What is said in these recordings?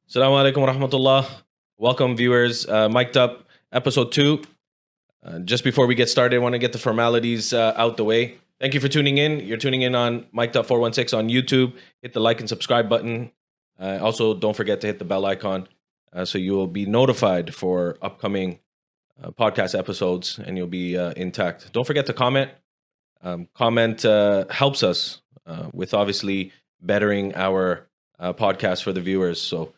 Assalamu alaikum wa rahmatullah. Welcome, viewers. Mic'd up, episode 2. Just before we get started, I want to get the formalities out the way. Thank you for tuning in. You're tuning in on Mic'd Up 416 on YouTube. Hit the like and subscribe button. Also, don't forget to hit the bell icon so you will be notified for upcoming podcast episodes and you'll be intact. Don't forget to comment. Comment helps us with obviously bettering our podcast for the viewers. So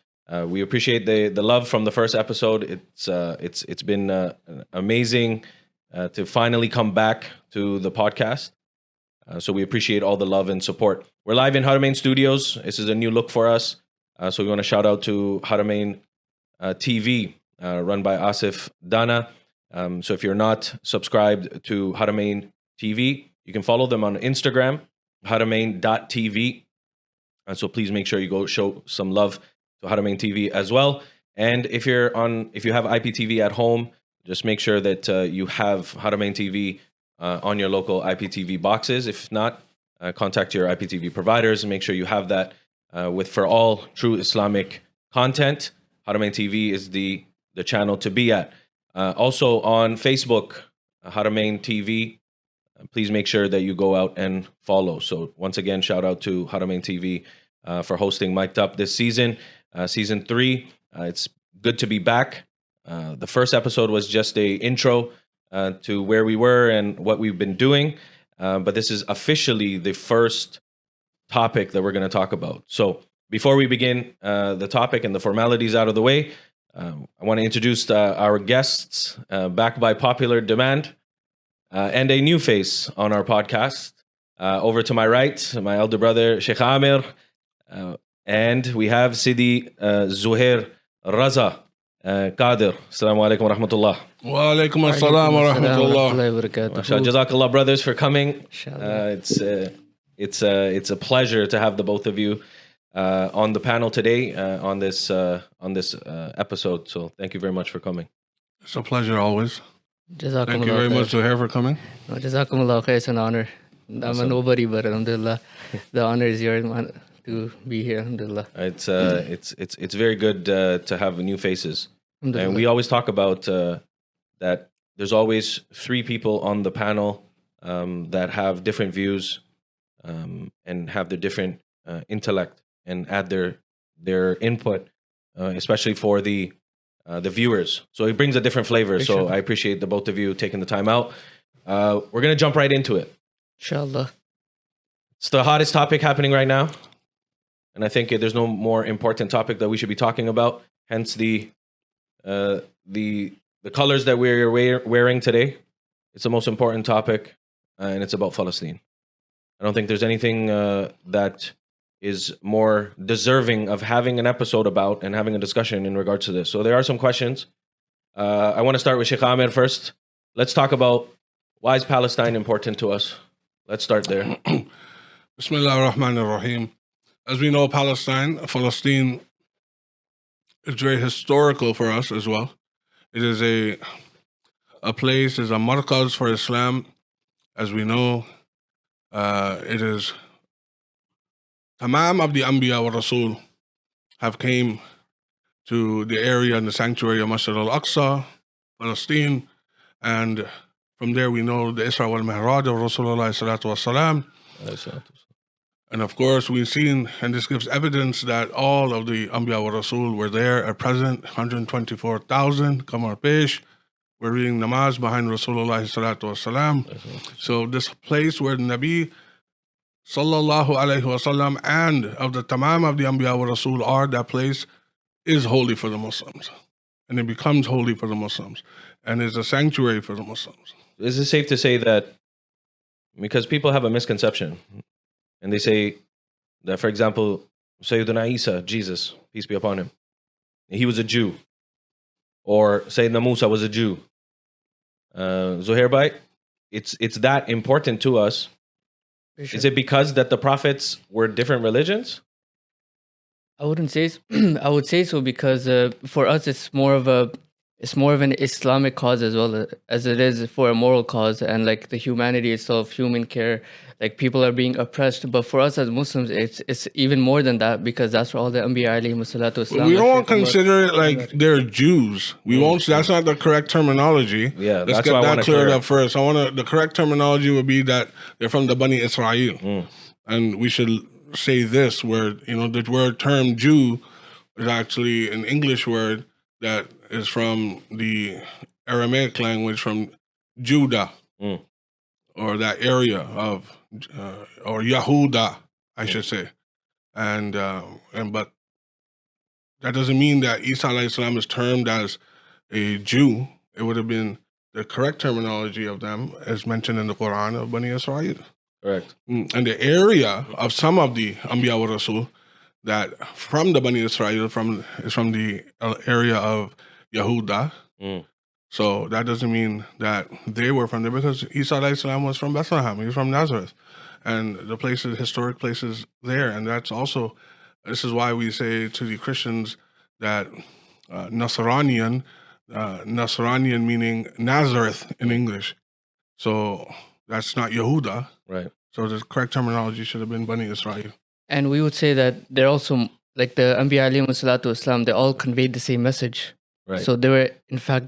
we appreciate the love from the first episode. It's been amazing to finally come back to the podcast. So we appreciate all the love and support. We're live in Haramain Studios. This is a new look for us. So we want to shout out to Haramain TV, run by Asif Dana. So if you're not subscribed to Haramain TV, you can follow them on Instagram, haramain.tv. So please make sure you go show some love to Haramain TV as well. And if you have IPTV at home, just make sure that you have Haramain TV on your local IPTV boxes. If not, contact your IPTV providers and make sure you have that for all true Islamic content. Haramain TV is the channel to be at. Also on Facebook, Haramain TV. Please make sure that you go out and follow. So once again, shout out to Haramain TV for hosting Mic'd Up this season. Season 3, it's good to be back. The first episode was just a intro to where we were and what we've been doing. But this is officially the first topic that we're going to talk about. So before we begin the topic and the formalities out of the way, I want to introduce our guests back by popular demand and a new face on our podcast. Over to my right, my elder brother, Shaykh Aamer. And we have Sidi, Zuhair, Raza, Qadir. Assalamu alaikum wa rahmatullah. Wa alaikum assalam wa rahmatullah. Jazakallah, brothers, for coming. It's a pleasure to have the both of you on the panel today on this episode. So thank you very much for coming. It's a pleasure always. Jazakumullah Thank you very much, Zuhair, for coming. Jazakumullah khair. It's an honor. I'm a nobody, but alhamdulillah, the honor is yours, man, to be here. Alhamdulillah. It's very good to have new faces. And we always talk about that there's always 3 people on the panel that have different views and have their different intellect and add their input, especially for the viewers. So it brings a different flavor. So I appreciate the both of you taking the time out. We're going to jump right into it. Inshallah. It's the hottest topic happening right now. And I think there's no more important topic that we should be talking about. Hence the colors that we're wearing today. It's the most important topic, and it's about Palestine. I don't think there's anything that is more deserving of having an episode about and having a discussion in regards to this. So there are some questions. I want to start with Shaykh Aamer first. Let's talk about why is Palestine important to us? Let's start there. Bismillah ar-Rahman ar-Rahim. As we know, Palestine is very historical for us as well. It is a place, is a markaz for Islam. As we know, it is Tamam of the Anbiya wa Rasul have came to the area in the sanctuary of Masjid al-Aqsa, Palestine, and from there we know the Isra wal Mi'raj of Rasulullah sallallahu alaihi wasallam. And of course, we've seen, and this gives evidence that all of the Anbiya wa Rasul were there at present, 124,000, Qamar Pesh. We're reading namaz behind Rasulullah sallallahu alaihi wasallam. So this place where the Nabi sallallahu alaihi wasallam and of the tamam of the Anbiya wa Rasul are, that place is holy for the Muslims. And it becomes holy for the Muslims. And is a sanctuary for the Muslims. Is it safe to say that, because people have a misconception, and they say that, for example, Sayyidina Isa, Jesus, peace be upon him, he was a Jew. Or Sayyidina Musa was a Jew. Zuhair bhai, it's that important to us. Sure. Is it because that the prophets were different religions? I wouldn't say I would say so because for us it's more of it's more of an Islamic cause as well as it is for a moral cause, and like the humanity itself, human care. Like people are being oppressed, but for us as Muslims, it's even more than that, because that's where all the Anbiya alayhi salatu wasalam. We don't consider it like they're Jews. We won't. That's not the correct terminology. Yeah, let's that's get why I that wanna cleared clear. up first. The correct terminology would be that they're from the Bani Israel, and we should say this: where the word term Jew is actually an English word that is from the Aramaic language, from Judah, or that area of, or Yahuda, I should say, and but that doesn't mean that Isa alayhi salam is termed as a Jew. It would have been the correct terminology of them, as mentioned in the Quran, of Bani Israel. Correct. And the area of some of the Anbiya wa Rasul that from the Bani Israel is from the area of Yahuda. So that doesn't mean that they were from there, because Isa alayhi salam was from Bethlehem. He was from Nazareth, and the places, historic places there. And that's also, this is why we say to the Christians that Nasranian meaning Nazareth in English. So that's not Yehuda. Right. So the correct terminology should have been Bani Israel. And we would say that they're also, like the Anbiya alayhi salatu wasalam, they all conveyed the same message. Right. So they're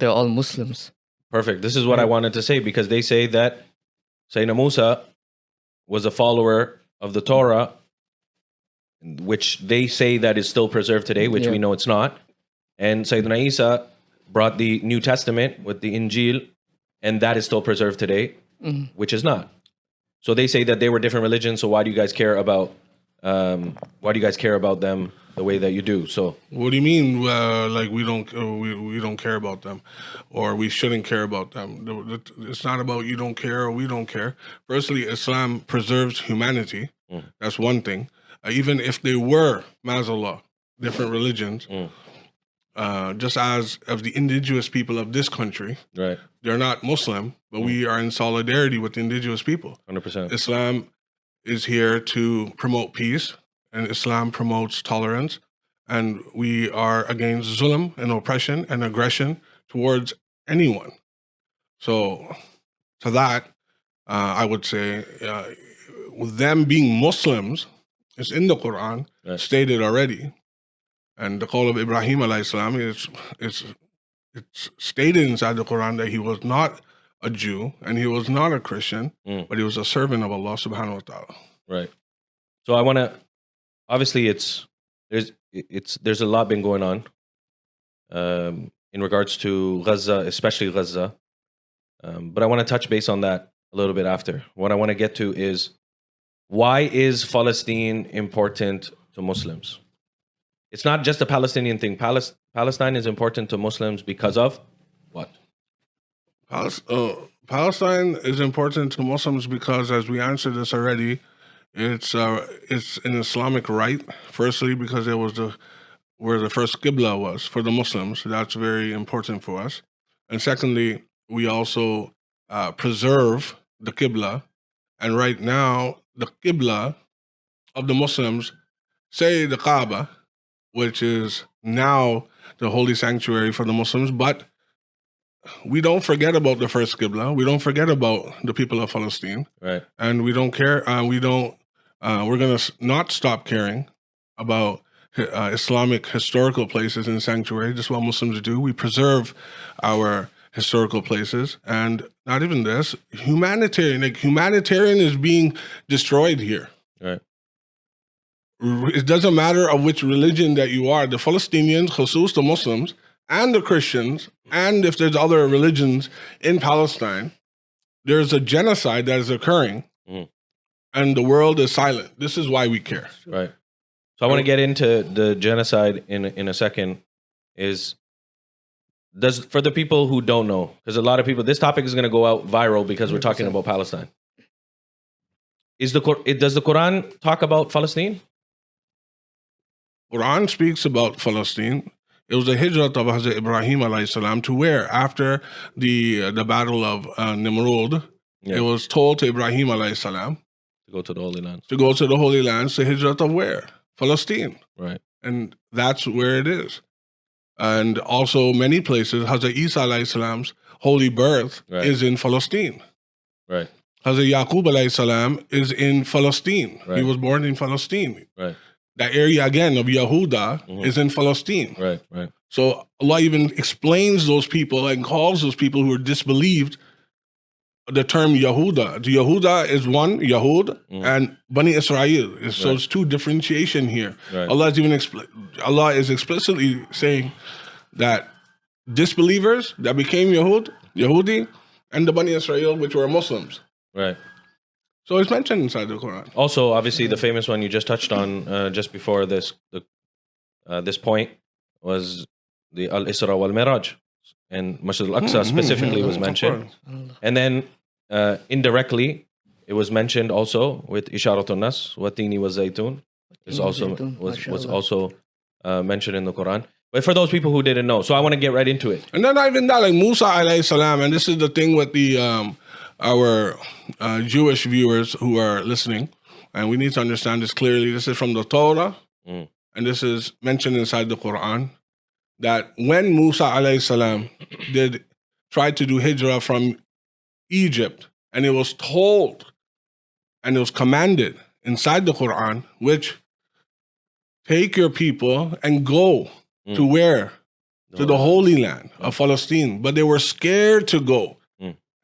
all Muslims. Perfect. This is what I wanted to say, because they say that Sayyidina Musa was a follower of the Torah, which they say that is still preserved today, which we know it's not. And Sayyidina Isa brought the New Testament with the Injil, and that is still preserved today, which is not. So they say that they were different religions. So why do you guys care about them the way that you do? So what do you mean? Like we don't care about them, or we shouldn't care about them? It's not about you don't care or we don't care. Firstly, Islam preserves humanity. That's one thing. Even if they were, Mazallah, different religions, just as of the indigenous people of this country, right, they're not Muslim, but we are in solidarity with the indigenous people. 100%. Islam is here to promote peace, and Islam promotes tolerance, and we are against zulm and oppression and aggression towards anyone. So to that, I would say, with them being Muslims, it's in the Quran, stated already. And the call of Ibrahim alayhi salam, it's stated inside the Quran that he was not a Jew and he was not a Christian, but he was a servant of Allah subhanahu wa ta'ala. Right. So I want to, obviously there's a lot been going on in regards to Gaza, especially Gaza. But I want to touch base on that a little bit after. What I want to get to is, why is Palestine important to Muslims? It's not just a Palestinian thing. Palestine is important to Muslims because of what? Palestine is important to Muslims because, as we answered this already, it's an Islamic right. Firstly, because it was where the first Qibla was for the Muslims. That's very important for us. And secondly, we also preserve the Qibla. And right now, the Qibla of the Muslims, say the Kaaba, which is now the holy sanctuary for the Muslims, but we don't forget about the first Qibla. We don't forget about the people of Palestine, right? And we don't care. We're going to not stop caring about Islamic historical places and sanctuary. Just what Muslims do. We preserve our historical places, and not even this, humanitarian is being destroyed here. Right. It doesn't matter of which religion that you are. The Palestinians, khusus the Muslims, and the Christians, and if there's other religions in Palestine, there's a genocide that is occurring, and the world is silent. This is why we care. Right. So I want to get into the genocide in a second. For the people who don't know, because a lot of people, this topic is going to go out viral because we're talking about Palestine. Does the Quran talk about Palestine? Quran speaks about Palestine. It was the hijrat of Hazrat Ibrahim alayhi salam to where? After the battle of Nimrod, it was told to Ibrahim alayhi salam to go to the Holy Lands. To go to the Holy Lands, the hijrat of where? Palestine. Right. And that's where it is. And also many places, Hazrat Isa alayhi salam's holy birth Right. is in Palestine. Right. Hazrat Yaqub alayhi salam is in Palestine. He Right. was born in Palestine. Right. That area again of Yehuda is in Palestine. Right. Right. So Allah even explains those people and calls those people who are disbelieved the term Yehuda. The Yehuda is one, Yahud, and Bani Israel. So Right. it's two differentiation here. Right. Allah is explicitly saying that disbelievers that became Yehudi, and the Bani Israel, which were Muslims. Right. So it's mentioned inside the Quran. Also, obviously, the famous one you just touched on just before this this point was the Al-Isra wal-Miraj, and Masjid al-Aqsa specifically was mentioned. And then indirectly, it was mentioned also with Isharatun Nas, Watini wa Zaytun, was also mentioned in the Quran. But for those people who didn't know, so I want to get right into it. And then not even that, like Musa alayhi salam, and this is the thing with the our Jewish viewers who are listening, and we need to understand this clearly. This is from the Torah, and this is mentioned inside the Quran, that when Musa alayhi salam tried to do hijrah from Egypt, and it was told, and it was commanded inside the Quran, which take your people and go to where? To the Holy Land of Palestine. But they were scared to go.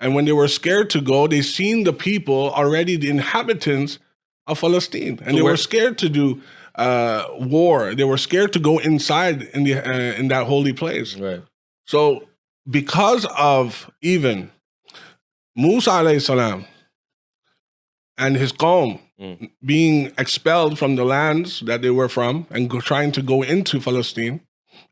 And when they were scared to go, they seen the people already, the inhabitants of Palestine. And they were scared to do war. They were scared to go inside in that holy place. Right. So because of even Musa alayhi salam and his qawm being expelled from the lands that they were from and trying to go into Palestine,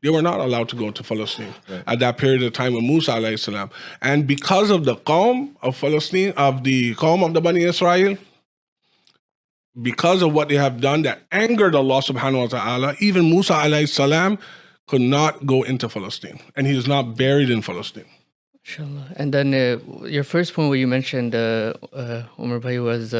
they were not allowed to go to Palestine at that period of time of Musa alayhi salam. And because of the qawm of Palestine, of the qawm of the Bani Israel, because of what they have done that angered Allah subhanahu wa ta'ala, even Musa alayhi salam could not go into Palestine. And he is not buried in Palestine. Inshallah. And then your first point where you mentioned, Omar Bhai, was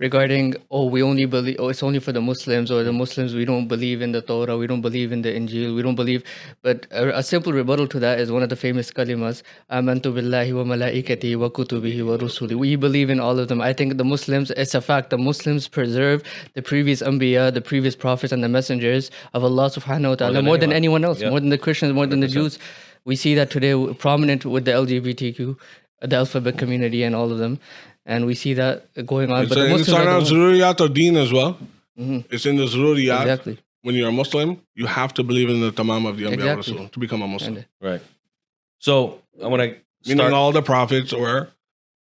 regarding, we only believe, it's only for the Muslims, or the Muslims, we don't believe in the Torah, we don't believe in the Injil, we don't believe. But a simple rebuttal to that is one of the famous kalimas, Amantu billahi wa malaikati wa kutubihi wa rusuli. We believe in all of them. I think the Muslims, it's a fact, the Muslims preserve the previous Anbiya, the previous prophets and the messengers of Allah subhanahu wa ta'ala more than anyone else, more than the Christians, more than the Jews. We see that today prominent with the LGBTQ, the alphabet community and all of them. And we see that going on. It's but the in Muslims Zururiyat or Deen as well. It's in the Zururiyat. Exactly. When you're a Muslim, you have to believe in the Tamam of the Anbiya Rasul to become a Muslim. Right. So I want to Meaning all the prophets were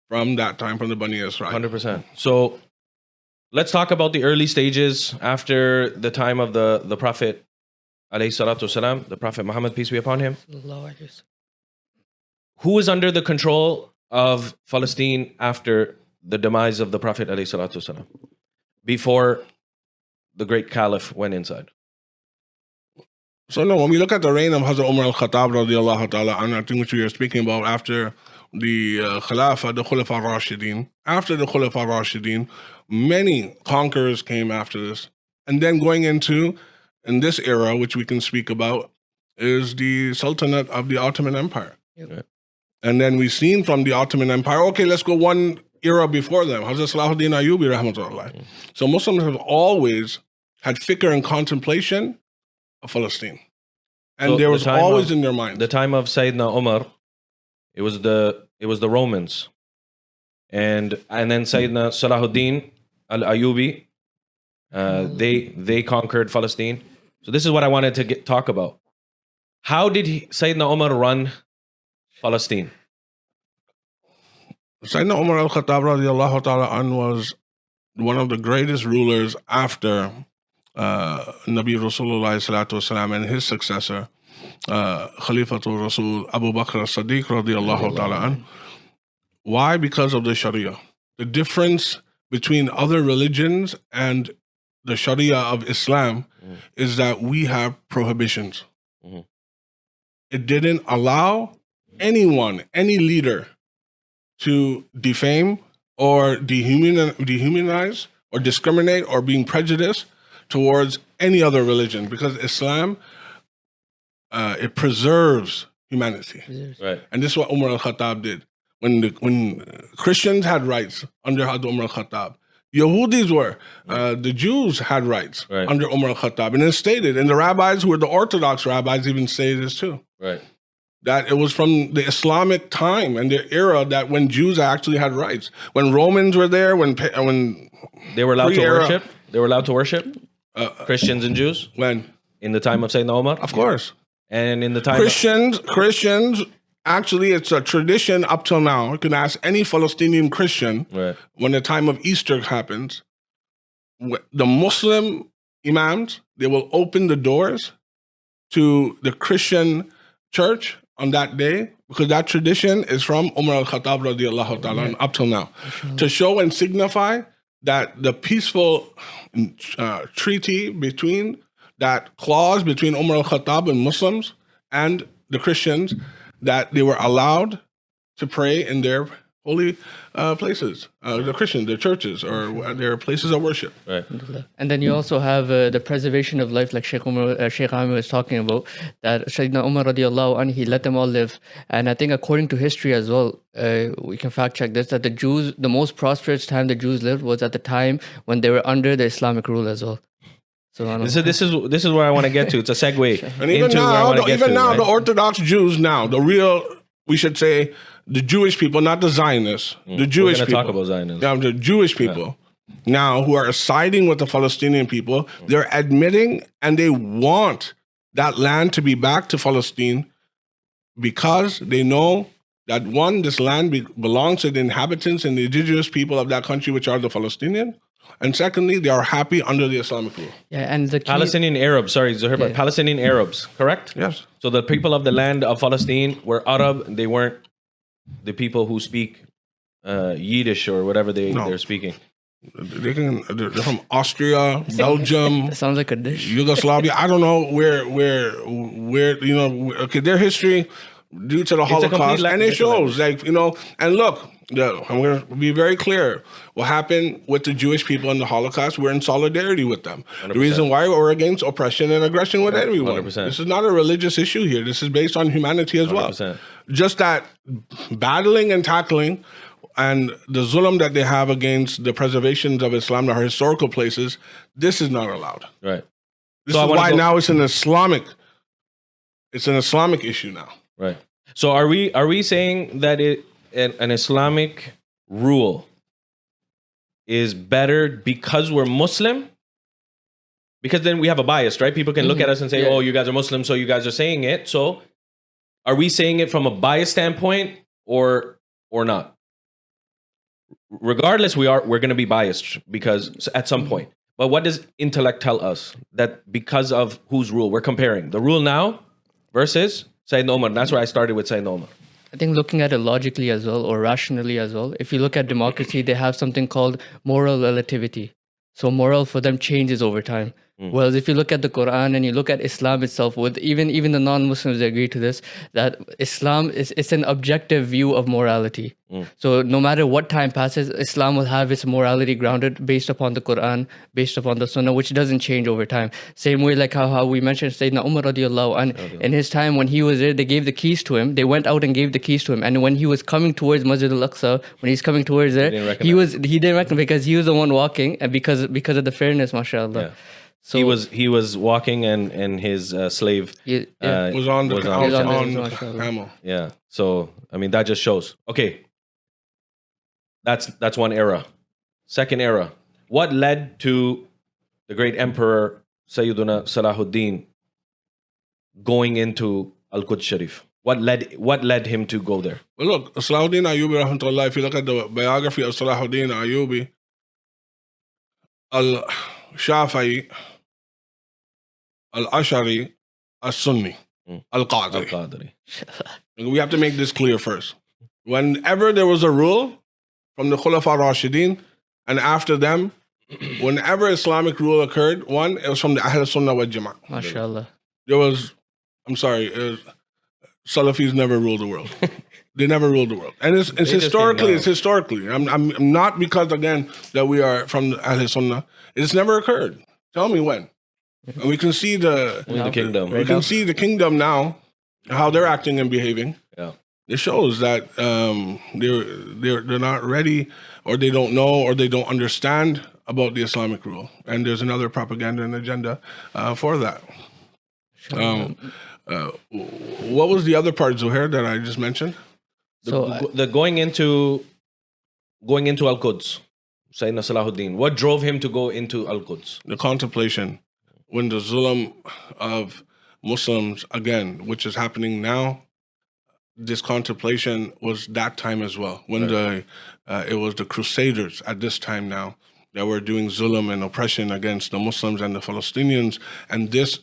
from that time, from the Bani Israel. 100%. So let's talk about the early stages after the time of the Prophet alayhi salatu wasalam, the Prophet Muhammad, peace be upon him. Who is under the control of Palestine after the demise of the Prophet alayhi salatu wasalam, before the great Caliph went inside? So no, when we look at the reign of Hazrat Omar al-Khattab radiallahu ta'ala, and I think which we are speaking about after the Khilafah, the Khulafa Rashidin, after the Khulafa Rashidin, many conquerors came after this. And then going into, in this era, which we can speak about, is the Sultanate of the Ottoman Empire. Yep. And then we've seen from the Ottoman Empire, okay, let's go one era before them, Hazrat Salahuddin Ayyubi rahmatullah. So Muslims have always had fikr and contemplation of Palestine. And So there was always of, in their mind. The time of Sayyidina Omar, it was the Romans. And then Sayyidina Salahuddin al-Ayyubi, they conquered Palestine. So this is what I wanted to talk about. How did Sayyidina Omar run Palestine? Sayyidina Omar al-Khattab radiallahu ta'ala an was one of the greatest rulers after Nabi Rasulullah salatu wasalam and his successor, Khalifatul Rasul Abu Bakr as-Siddiq radiallahu ta'ala an. Why? Because of the Sharia. The difference between other religions and the Sharia of Islam is that we have prohibitions. It didn't allow anyone, any leader, to defame or dehumanize or discriminate or being prejudiced towards any other religion, because Islam it preserves humanity. Right. And this is what Umar al-Khattab did. When Christians had rights under Umar al-Khattab, Yahudis were, the Jews had rights under Umar al-Khattab. And it's stated, and the rabbis who were the Orthodox rabbis even say this too. Right. That it was from the Islamic time and the era that when Jews actually had rights. When Romans were there, when they were allowed to pre-era- worship. They were allowed to worship Christians and Jews when in the time of Sayyidina Omar. of course. And in the time Christians, actually, it's a tradition up till now. You can ask any Palestinian Christian when the time of Easter happens, the Muslim imams, they will open the doors to the Christian church on that day, because that tradition is from Umar al-Khattab radiallahu ta'ala up till now, to show and signify that the peaceful treaty between that clause between Umar al-Khattab and Muslims and the Christians, that they were allowed to pray in their holy places, the Christians, their churches, or their places of worship. Right. And then you also have the preservation of life, like Shaykh Aamer was talking about, that Sayyidina Umar radiallahu anhu, he let them all live. And I think according to history as well, we can fact check this, that the Jews, the most prosperous time the Jews lived was at the time when they were under the Islamic rule as well. So this is where I want to get to. It's a segue And even into where I now, want to get to. Right? the Orthodox Jews now, the real, we should say, the Jewish people, not the Zionists, the Jewish We're people. talk about Zionists. Yeah, the Jewish people now who are siding with the Palestinian people, they're admitting and they want that land to be back to Palestine because they know that one, this land belongs to the inhabitants and the indigenous people of that country, which are the Palestinians. And secondly, they are happy under the Islamic rule. yeah, and the key, Palestinian Arabs, sorry, Zuhair, but Palestinian Arabs, correct? Yes. So the people of the land of Palestine were Arab. They weren't the people who speak Yiddish or whatever they're speaking. They're from Austria, Belgium, it sounds like a dish. Yugoslavia. I don't know where okay, their history due to the Holocaust, and it shows, and look, I'm going to be very clear. What happened with the Jewish people in the Holocaust, we're in solidarity with them. 100%. The reason why we're against oppression and aggression with everyone. 100%. This is not a religious issue here. This is based on humanity as 100%. Well. Just that battling and tackling and the zulm that they have against the preservations of Islam, our historical places, this is not allowed. Right. This is why now it's an Islamic issue now. Right. So are we saying that an Islamic rule is better because we're Muslim? Because then we have a bias, right? People can look at us and say, "Oh, you guys are Muslim, so you guys are saying it." So, are we saying it from a bias standpoint or not? Regardless, we're going to be biased because at some point. But what does intellect tell us? That because of whose rule we're comparing the rule now versus Sayyidina Omar. That's where I started with Sayyidina Omar. I think looking at it logically as well, or rationally as well, if you look at democracy, they have something called moral relativity. So moral for them changes over time. Whereas if you look at the Quran and you look at Islam itself, with even the non-Muslims, they agree to this, that Islam it's an objective view of morality. So no matter what time passes, Islam will have its morality grounded based upon the Quran, based upon the Sunnah, which doesn't change over time. Same way like how we mentioned Sayyidina Umar radiallahu anhu, in his time when he was there, they gave the keys to him. They went out and gave the keys to him. And when he was coming towards Masjid al-Aqsa, when he's coming towards there, he didn't recognize because he was the one walking, and because of the fairness, mashallah. Yeah. So he was walking and his slave was on camel. Yeah. So I mean that just shows. Okay. That's one era. Second era. What led to the great emperor Sayyiduna Salahuddin going into Al-Quds Sharif? What led him to go there? Well, look, Salahuddin Ayyubi rahmatullah, if you look at the biography of Salahuddin Ayyubi, Al-Shafi'i, Al-Ashari, Al-Sunni, Al-Qadri. We have to make this clear first. Whenever there was a rule from the Khulafa Rashidin, and after them, whenever Islamic rule occurred, it was from the Ahl Sunnah wal Jama'ah. MashaAllah. Salafis never ruled the world. They never ruled the world. And it's historically. I'm not because, again, that we are from the Ahl Sunnah. It's never occurred. Tell me when. And we can see the kingdom. we can see the kingdom now, how they're acting and behaving. Yeah. It shows that they're not ready, or they don't know, or they don't understand about the Islamic rule. And there's another propaganda and agenda for that. What was the other part, Zuhair, that I just mentioned? The going into Al-Quds, Sayyidina Salahuddin. What drove him to go into Al-Quds? The contemplation, when the zulm of Muslims, again, which is happening now, this contemplation was that time as well. When it was the Crusaders at this time now that were doing zulm and oppression against the Muslims and the Palestinians. And this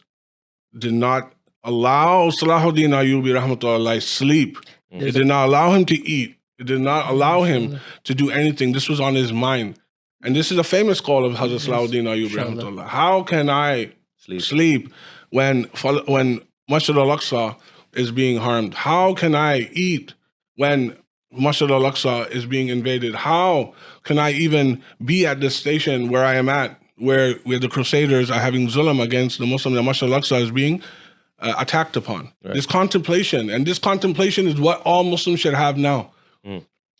did not allow Salahuddin Ayyubi rahmatullah sleep. It did not allow him to eat. It did not allow him to do anything. This was on his mind. And this is a famous call of Hazrat Salahuddin Ayyubi rahmatullah. How can I sleep when Masjid al-Aqsa is being harmed? How can I eat when Masjid al-Aqsa is being invaded? How can I even be at this station where I am at, where the Crusaders are having zulm against the Muslims, and Masjid al-Aqsa is being attacked upon? Right. This contemplation is what all Muslims should have now.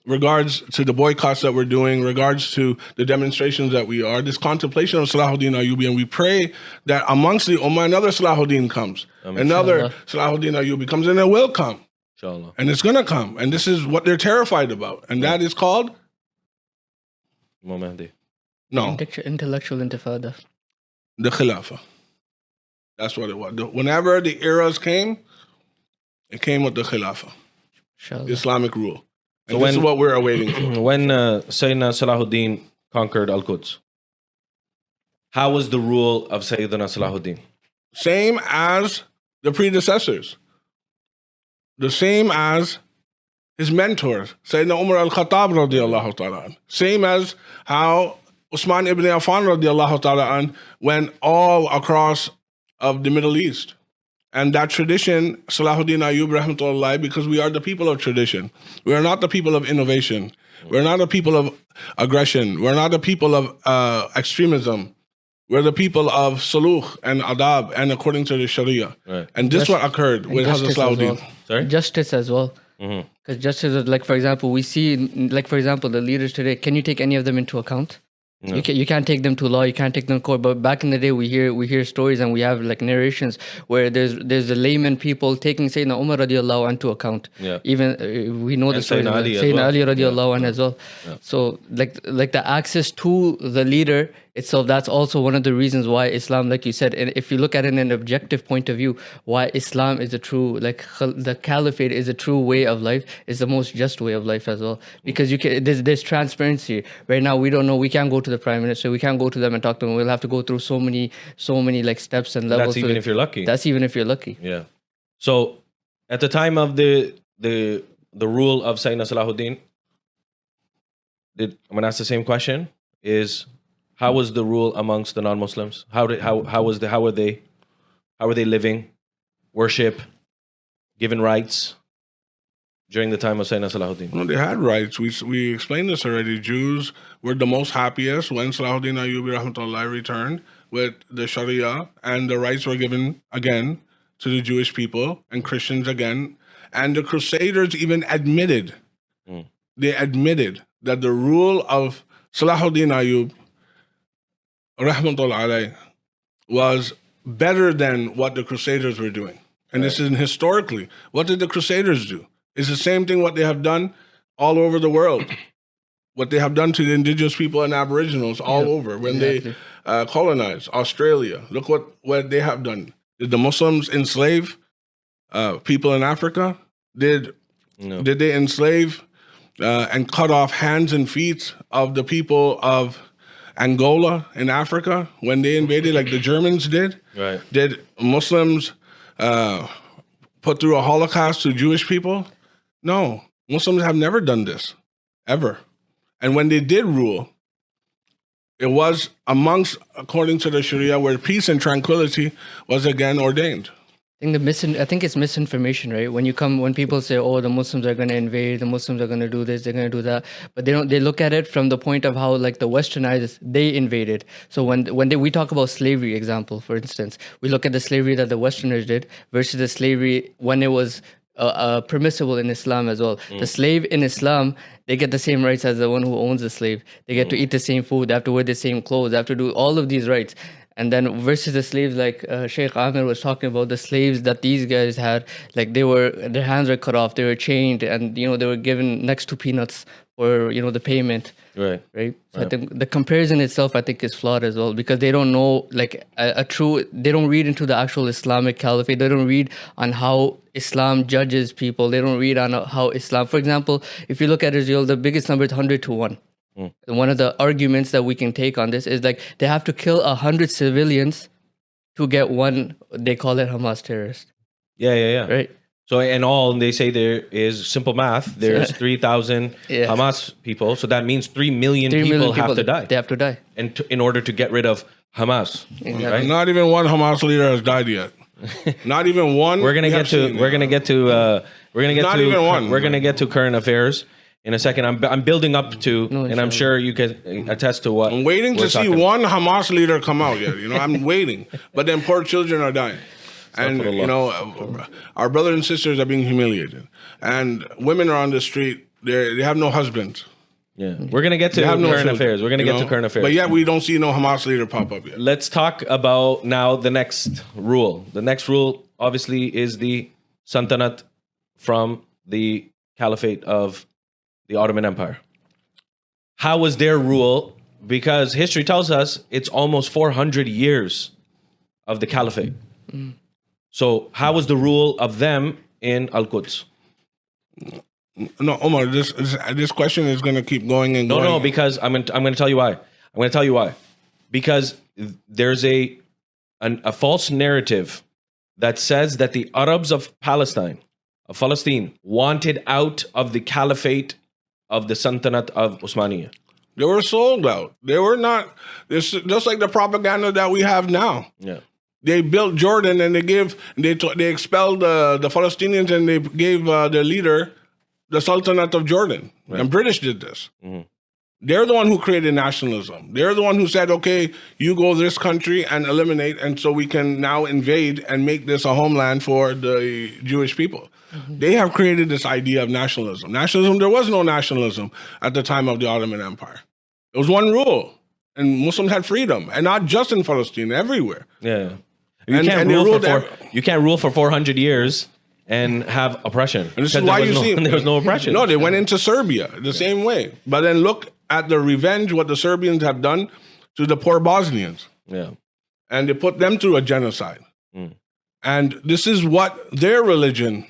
Regards to the boycotts that we're doing, regards to the demonstrations that we are, this contemplation of Salahuddin Ayyubi, and we pray that amongst the Ummah, another Salahuddin comes, another Salahuddin Ayyubi comes, and it will come. Inshallah. And it's going to come. And this is what they're terrified about. And that is called? Mahdi. No. Intellectual intifada. The Khilafah. That's what it was. Whenever the eras came, it came with the Khilafah. Inshallah. Islamic rule. And this is what we're awaiting for. When Sayyidina Salahuddin conquered Al-Quds, how was the rule of Sayyidina Salahuddin? Same as the predecessors. The same as his mentors, Sayyidina Omar al-Khattab radiallahu ta'ala. Same as how Usman ibn Affan radiallahu ta'ala went all across of the Middle East. And that tradition, Salahuddin Ayyub rahmatullah, because we are the people of tradition. We are not the people of innovation. We're not the people of aggression. We're not the people of extremism. We're the people of suluh and adab and according to the Sharia. Right. And this is what occurred with Hazrat Salahuddin. Well. Sorry? Justice as well. Because justice is, like, for example, we see, like, for example, the leaders today, can you take any of them into account? No. You can't take them to law, you can't take them to court. But back in the day, we hear stories and we have like narrations where there's the layman people taking Sayyidina Umar radiallahu anhu to account. Yeah. Even we know the story of Sayyidina Ali radiallahu anhu as well. Yeah. So like the access to the leader itself, that's also one of the reasons why Islam, like you said, and if you look at it in an objective point of view, why Islam is a true, like the caliphate is a true way of life, is the most just way of life as well. Because you can, there's transparency. Right now, we don't know, we can't go to the prime minister, we can't go to them and talk to them. We'll have to go through so many like steps and levels. That's even if you're lucky. That's even if you're lucky. Yeah. So at the time of the rule of Sayyidina Salahuddin, I'm going to ask the same question, is how was the rule amongst the non-Muslims? How were they living, worship, given rights during the time of Sayyidina Salahuddin? No, they had rights. We explained this already. Jews were the most happiest when Salahuddin Ayyubi rahmatullah returned with the Sharia, and the rights were given again to the Jewish people and Christians again. And the Crusaders even admitted, they admitted that the rule of Salahuddin Ayyub rahmatullah alayh was better than what the Crusaders were doing. And this is historically. What did the Crusaders do? It's the same thing what they have done all over the world. What they have done to the indigenous people and aboriginals all over when they colonized Australia. Look what they have done. Did the Muslims enslave people in Africa? Did they enslave and cut off hands and feet of the people of Angola in Africa when they invaded, like the Germans did? Right. Did Muslims put through a Holocaust to Jewish people? No. Muslims have never done this, ever. And when they did rule, it was amongst, according to the Sharia, where peace and tranquility was again ordained. I think it's misinformation, right? When people say, "Oh, the Muslims are going to invade, the Muslims are going to do this, they're going to do that," but they look at it from the point of how like the Westernized they invaded. So we talk about slavery, example, for instance, we look at the slavery that the Westerners did versus the slavery when it was permissible in Islam as well. The slave in Islam, they get the same rights as the one who owns the slave. They get to eat the same food. They have to wear the same clothes. They have to do all of these rights. And then versus the slaves, like Shaykh Aamer was talking about, the slaves that these guys had, like their hands were cut off, they were chained, and they were given next to peanuts for the payment. Right. So I think the comparison itself, I think, is flawed as well, because they don't know like they don't read into the actual Islamic caliphate. They don't read on how Islam judges people. They don't read on how Islam, for example, if you look at Israel, the biggest number is 100-1. And one of the arguments that we can take on this is like they have to kill 100 civilians to get one, they call it Hamas terrorist. Yeah. Right. So in all, they say there is simple math. There's 3,000 Hamas people. So that means 3 million people have to die. They have to die. And in order to get rid of Hamas. Exactly. Right? Not even one Hamas leader has died yet. Not even one. We're gonna get to current affairs in a second. I'm building up to, and I'm sure you can attest to what I'm waiting to see one Hamas leader come out yet. I'm waiting, but then poor children are dying, and our brothers and sisters are being humiliated, and women are on the street. They have no husbands. Yeah, we're gonna get to current affairs. We're gonna get to current affairs, but yet we don't see no Hamas leader pop up yet. Let's talk about now the next rule. The next rule, obviously, is the Sultanate from the Caliphate of the Ottoman Empire. How was their rule? Because history tells us it's almost 400 years of the Caliphate. So how was the rule of them in Al-Quds? No, Omar, this question is going to keep going and going. No, because I'm going to tell you why. I'm going to tell you why. Because there's a false narrative that says that the Arabs of Palestine, wanted out of the Caliphate of the Sultanate of Osmania. They were sold out. They were not. It's just like the propaganda that we have now. Yeah. They built Jordan and they expelled the Palestinians and they gave their leader the Sultanate of Jordan. Right. And British did this. Mm-hmm. They're the one who created nationalism. They're the one who said, okay, you go this country and eliminate, and so we can now invade and make this a homeland for the Jewish people. Mm-hmm. They have created this idea of nationalism. There was no nationalism at the time of the Ottoman Empire. There was one rule, and Muslims had freedom, and not just in Palestine, everywhere. Yeah. You can't rule for 400 years and have oppression. And this is why there was no oppression. No, they went into Serbia the same way. But then look at the revenge, what the Serbians have done to the poor Bosnians. Yeah. And they put them through a genocide. And this is what their religion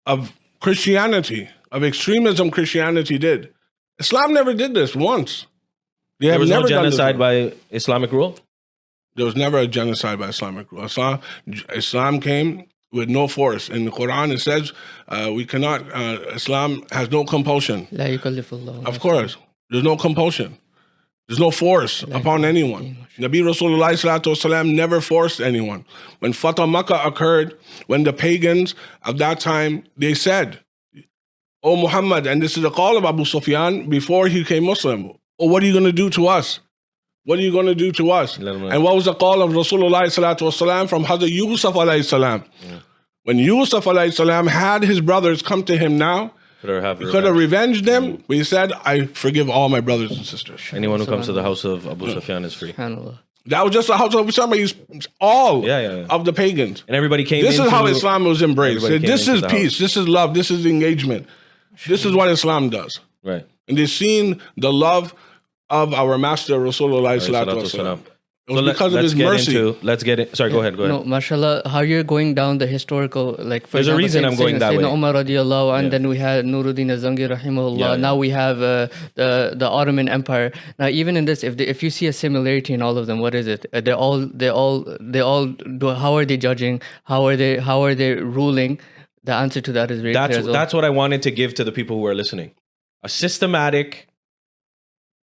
of Christianity, of extremism Christianity did. Islam never did this once. There was no genocide by Islamic rule? There was never a genocide by Islamic rule. Islam came with no force. In the Quran, it says Islam has no compulsion. Of course, there's no compulsion. There's no force upon anyone. Nabi Rasulullah Sallallahu Alaihi Wasallam never forced anyone. When Fatah Makkah occurred, when the pagans of that time, they said, "Oh Muhammad," and this is the call of Abu Sufyan before he became Muslim, "Oh, what are you going to do to us? What are you going to do to us?" And what was the call of Rasulullah Sallallahu Alaihi Wasallam from Hazrat Yusuf Alayhi Salam? When Yusuf Alayhi Salam had his brothers come to him now, he could have revenged them, but he said, "I forgive all my brothers and sisters." Anyone who comes to the house of Abu Sufyan is free. That was just the house of Abu Sufyan, all of the pagans. And everybody came This is how Islam was embraced. This is peace, this is love, this is engagement. This is what Islam does. Right. And they've seen the love of our master Rasulullah Sallallahu Alaihi Wasallam. It was because of his mercy. Let's get it. Sorry, go ahead. No, mashallah, how you're going down the historical, like, for there's a reason I'm going that way. Omar radiallahu, and then we had Nuruddin Azangi rahimahullah. Now we have the Ottoman Empire. Now, even in this, if you see a similarity in all of them, what is it? They all do. How are they judging? How are they ruling? The answer to that is very clear as well. That's what I wanted to give to the people who are listening. A systematic,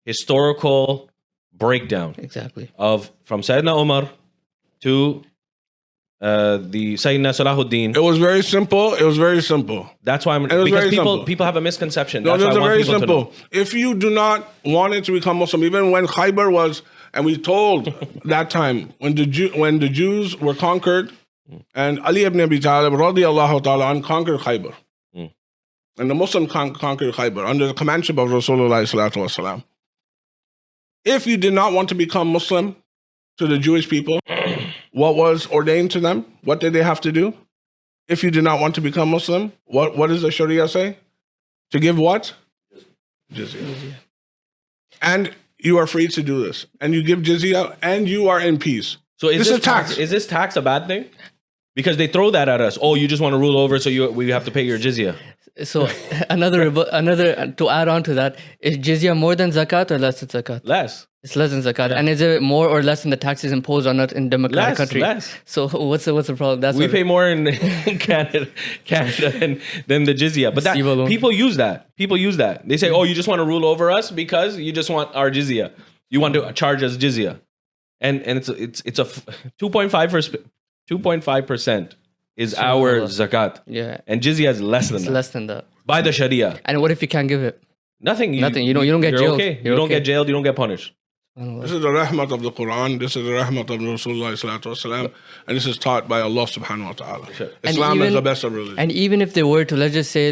historical breakdown exactly of from Sayyidina Omar to the Sayyidina Salahuddin. It was very simple. It was very simple. That's why was because very people simple. have a misconception. No, That's why this I is want very people to know. simple. If you do not want it to become Muslim, even when Khaybar was, and we told that time when the Jews were conquered, and Ali ibn Abi Talib radiyallahu ta'ala an conquered Khaybar, and the Muslims conquered Khaybar under the commandship of Rasulullah sallallahu alaihi wasallam. If you did not want to become Muslim to the Jewish people, what was ordained to them? What did they have to do? If you did not want to become Muslim, what does the Sharia say? To give what? Jizya. And you are free to do this. And you give jizya and you are in peace. So is This this is tax. Is this tax a bad thing? Because they throw that at us. Oh, you just want to rule over, so we have to pay your jizya. So another to add on to that, is jizya more than zakat or less than zakat? Less. It's less than zakat. And is it more or less than the taxes imposed on it in democratic country? Less. So what's the problem? That's We what- pay more in Canada than the jizya. But people use that. People use that. They say, oh, you just want to rule over us because you just want our jizya. You want to charge us jizya. And it's a 2.5% is our zakat. Yeah. And jizya is less than It's that. less than that. By the Sharia. And what if you can't give it? Nothing. Nothing. You don't get you're jailed. Okay. You're You don't okay. get jailed. You don't get punished. This is the rahmat of the Quran. This is the rahmat of Rasulullah sallallahu alaihi wasallam, and this is taught by Allah subhanahu wa ta'ala. Islam is the best of religion. And even if they were to, let's just say,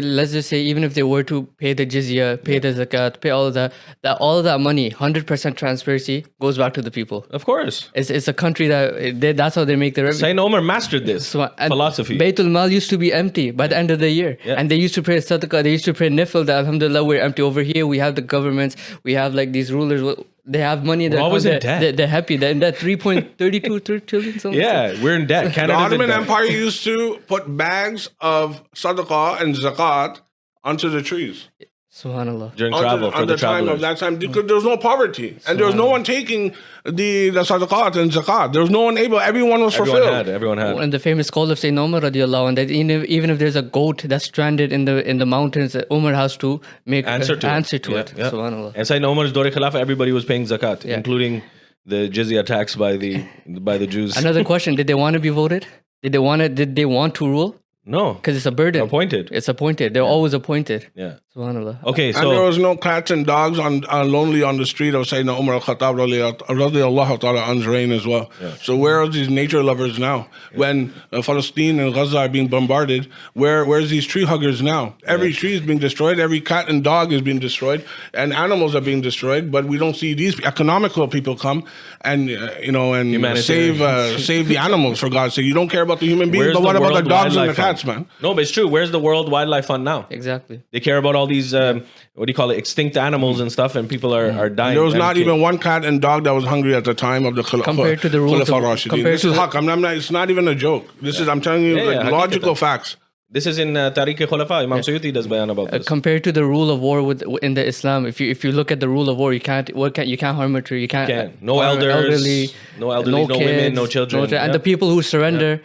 even if they were to pay the jizya, pay the zakat, pay all of that all of that money, 100% transparency goes back to the people. Of course. It's a country that's how they make their revenue. Sayyidina Omar mastered this And philosophy. Baitul Mal used to be empty by the end of the year. Yeah. And they used to pray sadaqah, they used to pray nifl, that alhamdulillah we're empty. Over here we have the governments, we have like these rulers, they have money. We're always in debt. They're happy. They're in debt 3.32 trillion something. Yeah, we're in debt. The Canada's in Ottoman debt. Empire used to put bags of sadaqah and zakat onto the trees. Subhanallah. During travel for on the the time travelers. of that time, because there was no poverty, and there was no one taking the sadaqat and zakat. There was no one able. Everyone was fulfilled. Everyone had. And the famous call of Sayyidina Omar radiallahu anh, that even if there's a goat that's stranded in the mountains, Umar has to make Answer to it. Yeah. Subhanallah. And Sayyidina Omar's Dori Khilafah, everybody was paying zakat, including the jizya tax by the Jews. Another question: did they want to be voted? Did they want to rule? No. Because it's a burden. Appointed. It's appointed. They're always appointed. Yeah. Subhanallah. Okay, And there so was no cats and dogs on lonely on the street of Sayyidina Umar al-Khattab radiallahu ta'ala an's reign as well. So where are these nature lovers now? When Palestine and Gaza are being bombarded, where's these tree huggers now? Every tree is being destroyed. Every cat and dog is being destroyed. And animals are being destroyed. But we don't see these economical people come and, Humanitarian. save the animals, for God's sake. You don't care about the human beings, where's but what the about the World dogs and the Wildlife Fund? cats, man? No, but it's true. Where's the World Wildlife Fund now? Exactly. They care about all these, what do you call it, extinct animals and stuff, and people are dying. There was not And even one cat and dog that was hungry at the time of the Compared to the rules Khulafa of- Rashidin. compared This to is the- haq. It's not even a joke. This is, I'm telling you, Yeah, logical hakikatan. facts. This is in Tariq Khulafa. Imam Suyuti does bayan about this. Compared to the rule of war in the Islam, if you look at the rule of war, you can't harm a tree. You can't. No harm elders, no women, no children. And Yeah. the people who surrender,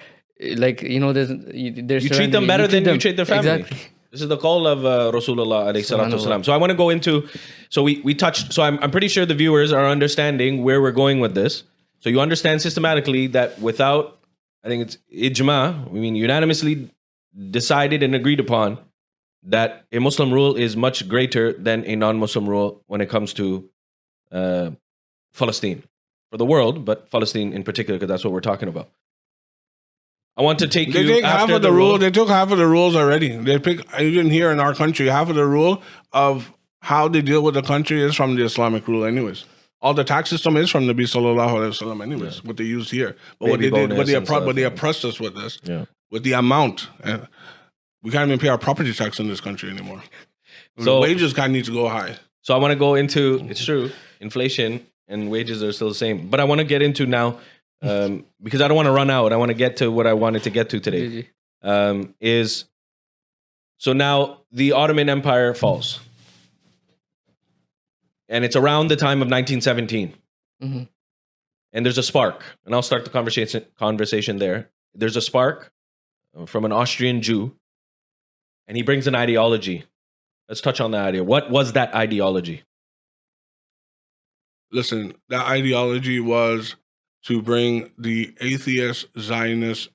like You treat them better than you treat their family. Exactly. This is the call of Rasulullah alayhi salatu wasalam. So I want to go into, so we touched, so I'm pretty sure the viewers are understanding where we're going with this. So you understand systematically that without, I think it's ijma, unanimously decided and agreed upon that a Muslim rule is much greater than a non-Muslim rule when it comes to Palestine. For the world, but Palestine in particular, because that's what we're talking about. I want to take They you take half after of the rule. They took half of the rules already. They pick, even here in our country, half of the rule of how they deal with the country is from the Islamic rule anyways. All the tax system is from Nabi sallallahu alaihi wasallam anyways, what they used here. But what Baby they did, bonus and stuff, but they yeah. oppressed us with this, Yeah. with the amount. We can't even pay our property tax in this country anymore. So- The wages kind of need to go high. So I want to go into, it's true, inflation and wages are still the same. But I want to get into now, because I don't want to run out. I want to get to what I wanted to get to today. So now the Ottoman Empire falls. And it's around the time of 1917. Mhm. And there's a spark. And I'll start the conversation there. There's a spark from an Austrian Jew. And he brings an ideology. Let's touch on that idea. What was that ideology? Listen, that ideology was to bring the atheist Zionist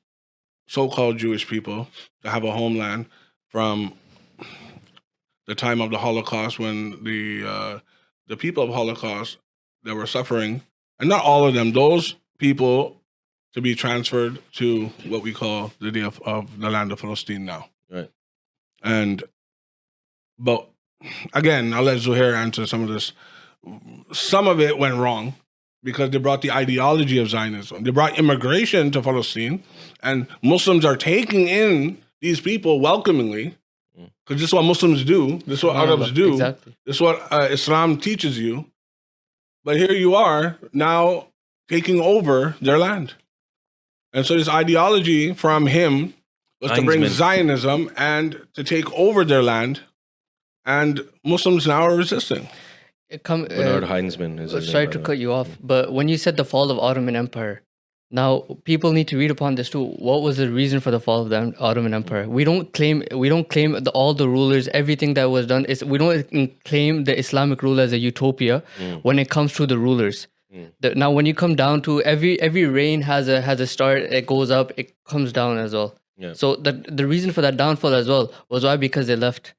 so-called Jewish people to have a homeland from the time of the Holocaust, when the people of Holocaust that were suffering, and not all of them, those people to be transferred to what we call the day of the land of Palestine now. Right. But again, I'll let Zuhair answer some of this. Some of it went wrong because they brought the ideology of Zionism. They brought immigration to Palestine, and Muslims are taking in these people welcomingly, because this is what Muslims do. This is what Arabs do. Exactly. This is what Islam teaches you. But here you are now taking over their land. And so this ideology from him was to bring Zionism and to take over their land. And Muslims now are resisting. Bernard Heinzman is his name, sorry to cut you off, but when you said the fall of Ottoman Empire, now people need to read upon this too. What was the reason for the fall of the Ottoman Empire? We don't claim all the rulers, everything that was done. We don't claim the Islamic rule as a utopia when it comes to the rulers. Now, when you come down to every reign has a start. It goes up, it comes down as well. Yeah. So the reason for that downfall as well was why? Because they left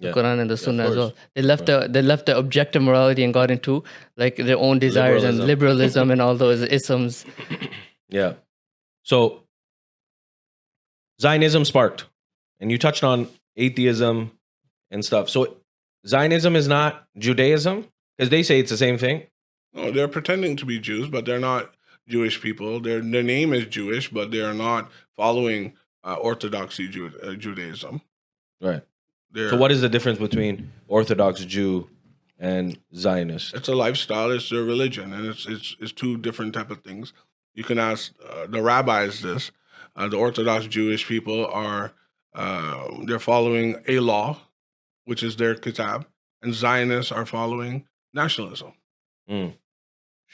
the Quran and the Sunnah as well. They left the objective morality and got into like their own desires and liberalism and all those isms. Yeah. So Zionism sparked, and you touched on atheism and stuff. So Zionism is not Judaism, because they say it's the same thing. No, they're pretending to be Jews, but they're not Jewish people. Their name is Jewish, but they are not following Orthodoxy Judaism. Right. So what is the difference between Orthodox Jew and Zionist? It's a lifestyle. It's their religion, and it's two different type of things. You can ask the rabbis this. The Orthodox Jewish people are they're following a law, which is their kitab, and Zionists are following nationalism.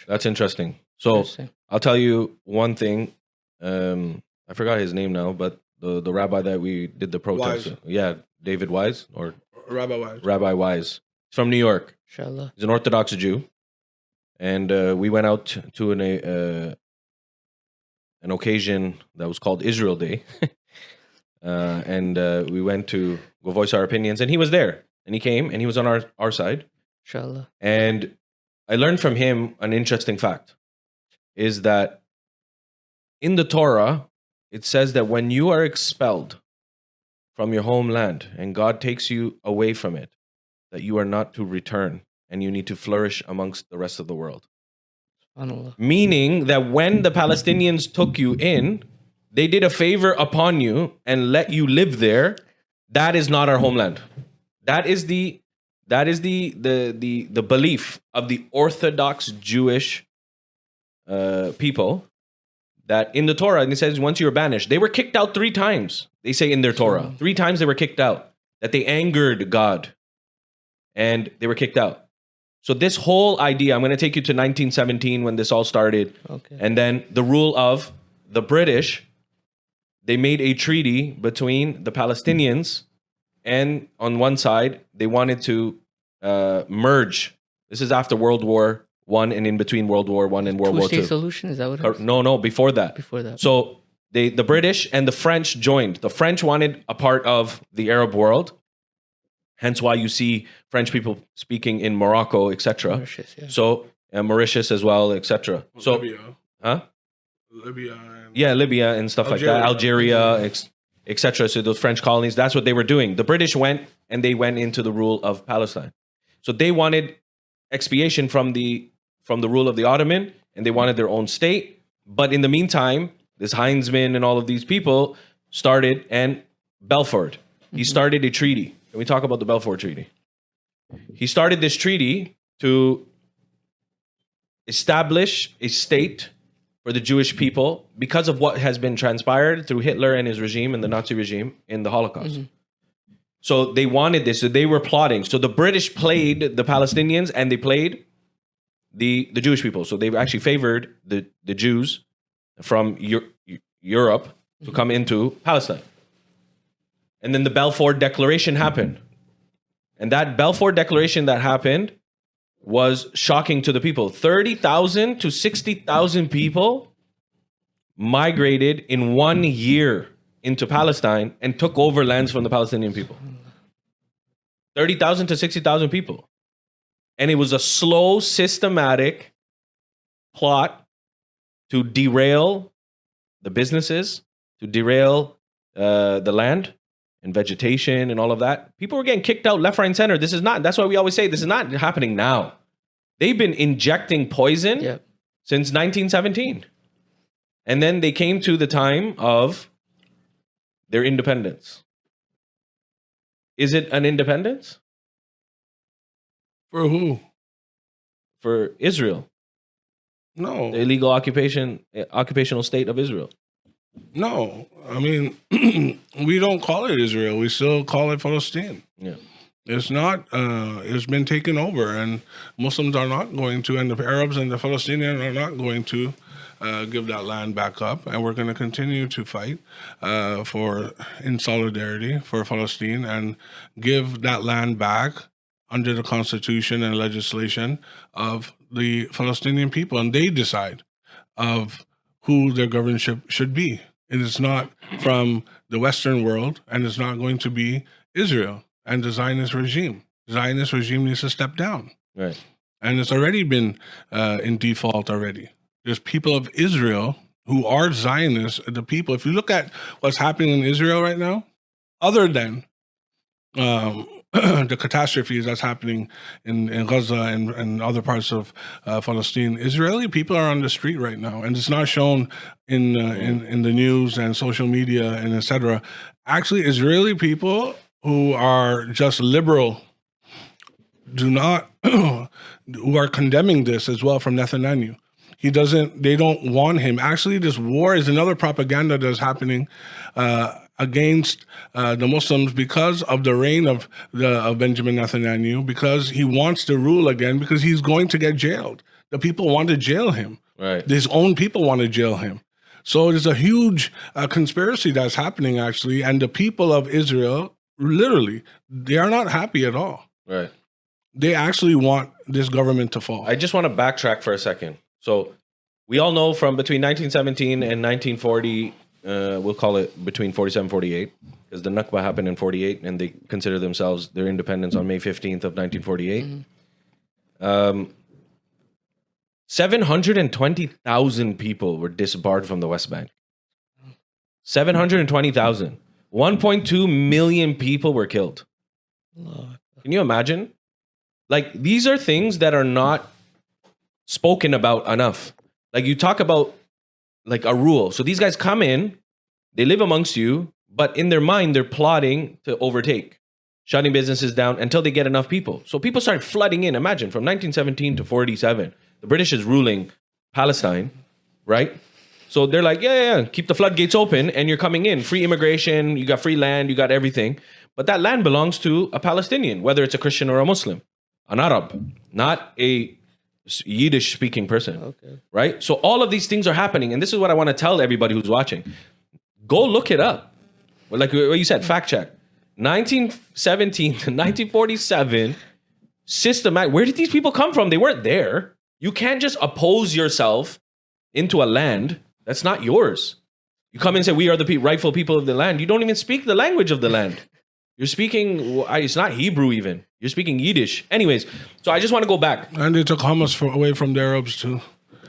That's interesting. So I'll tell you one thing. I forgot his name now, but the rabbi that we did the protest. Wise. Yeah, David Wise or Rabbi Wise. Rabbi Wise. He's from New York. Inshallah. He's an Orthodox Jew, and we went out to an occasion that was called Israel Day, and we went to go voice our opinions, and he was there, and he came, and he was on our side. Inshallah. And I learned from him an interesting fact, is that in the Torah, it says that when you are expelled from your homeland and God takes you away from it, that you are not to return and you need to flourish amongst the rest of the world. Meaning that when the Palestinians took you in, they did a favor upon you and let you live there. That is not our homeland. That is the belief of the Orthodox Jewish people, that in the Torah, and it says once you were banished, they were kicked out 3 times. They say in their Torah, 3 times they were kicked out, that they angered God and they were kicked out. So this whole idea, I'm going to take you to 1917 when this all started. Okay. And then the rule of the British, they made a treaty between the Palestinians, and on one side, they wanted to merge. This is after World War I and in between World War I and World War II. Two-state solution, is that what it was? No, before that. Before that. So the British and the French joined. The French wanted a part of the Arab world. Hence why you see French people speaking in Morocco, etc. Mauritius, yeah. So Mauritius as well, etc. So, Libya. huh? Libya. And Libya and stuff like that. Algeria, etc. So those French colonies, that's what they were doing. The British went and they went into the rule of Palestine. So they wanted expiation from the rule of the Ottoman, and they wanted their own state. But in the meantime, this Heinzman and all of these people started, and Balfour, he started a treaty. Can we talk about the Balfour Treaty? He started this treaty to establish a state for the Jewish people because of what has been transpired through Hitler and his regime and the Nazi regime in the Holocaust. So they wanted this, so they were plotting. So the British played the Palestinians and they played the Jewish people. So they actually favored the Jews from Europe to come into Palestine. And then the Balfour Declaration happened. And that Balfour Declaration that happened was shocking to the people. 30,000 to 60,000 people migrated in 1 year into Palestine and took over lands from the Palestinian people. 30,000 to 60,000 people. And it was a slow, systematic plot to derail the businesses, to derail the land and vegetation and all of that. People were getting kicked out left, right, and center. That's why we always say this is not happening now. They've been injecting poison since 1917. And then they came to the time of their independence. Is it an independence? For who? For Israel. No. The illegal occupational state of Israel. No. I mean, we don't call it Israel. We still call it Palestine. Yeah. It's not, it's been taken over, and Muslims are not going to, and the Arabs and the Palestinians are not going to give that land back up. And we're going to continue to fight in solidarity for Palestine and give that land back under the constitution and legislation of the Palestinian people. And they decide of who their governorship should be. And it's not from the Western world, and it's not going to be Israel and the Zionist regime. The Zionist regime needs to step down. Right. And it's already been in default already. There's people of Israel who are Zionists, the people. If you look at what's happening in Israel right now, other than the catastrophes that's happening in Gaza and other parts of Palestine, Israeli people are on the street right now, and it's not shown in the news and social media and etc. Actually, Israeli people who are just liberal who are condemning this as well from Netanyahu. They don't want him. Actually, this war is another propaganda that's happening against the Muslims because of the reign of Benjamin Netanyahu, because he wants to rule again, because he's going to get jailed. The people want to jail him. Right. His own people want to jail him. So there's a huge conspiracy that's happening, actually, and the people of Israel, literally, they are not happy at all. Right. They actually want this government to fall. I just want to backtrack for a second. So we all know from between 1917 and 1940, we'll call it between 47 and 48, because the Nakba happened in 48, and they consider themselves their independence on May 15th of 1948. 720,000 people were disbarred from the West Bank. 720,000. 1.2 million people were killed. Can you imagine? Like, these are things that are not spoken about enough. Like, you talk about like a rule. So these guys come in, they live amongst you, but in their mind, they're plotting to overtake, shutting businesses down until they get enough people. So people started flooding in. Imagine from 1917 to 47, the British is ruling Palestine, right? So they're like, yeah, keep the floodgates open and you're coming in. Free immigration, you got free land, you got everything. But that land belongs to a Palestinian, whether it's a Christian or a Muslim, an Arab, not a Yiddish speaking person. Okay. Right? So all of these things are happening. And this is what I want to tell everybody who's watching. Go look it up. Like what you said, fact check. 1917 to 1947, systematic. Where did these people come from? They weren't there. You can't just oppose yourself into a land that's not yours. You come and say, we are the rightful people of the land. You don't even speak the language of the land. You're speaking, it's not Hebrew even. You're speaking Yiddish. Anyways, so I just want to go back. And they took hummus away from the Arabs too.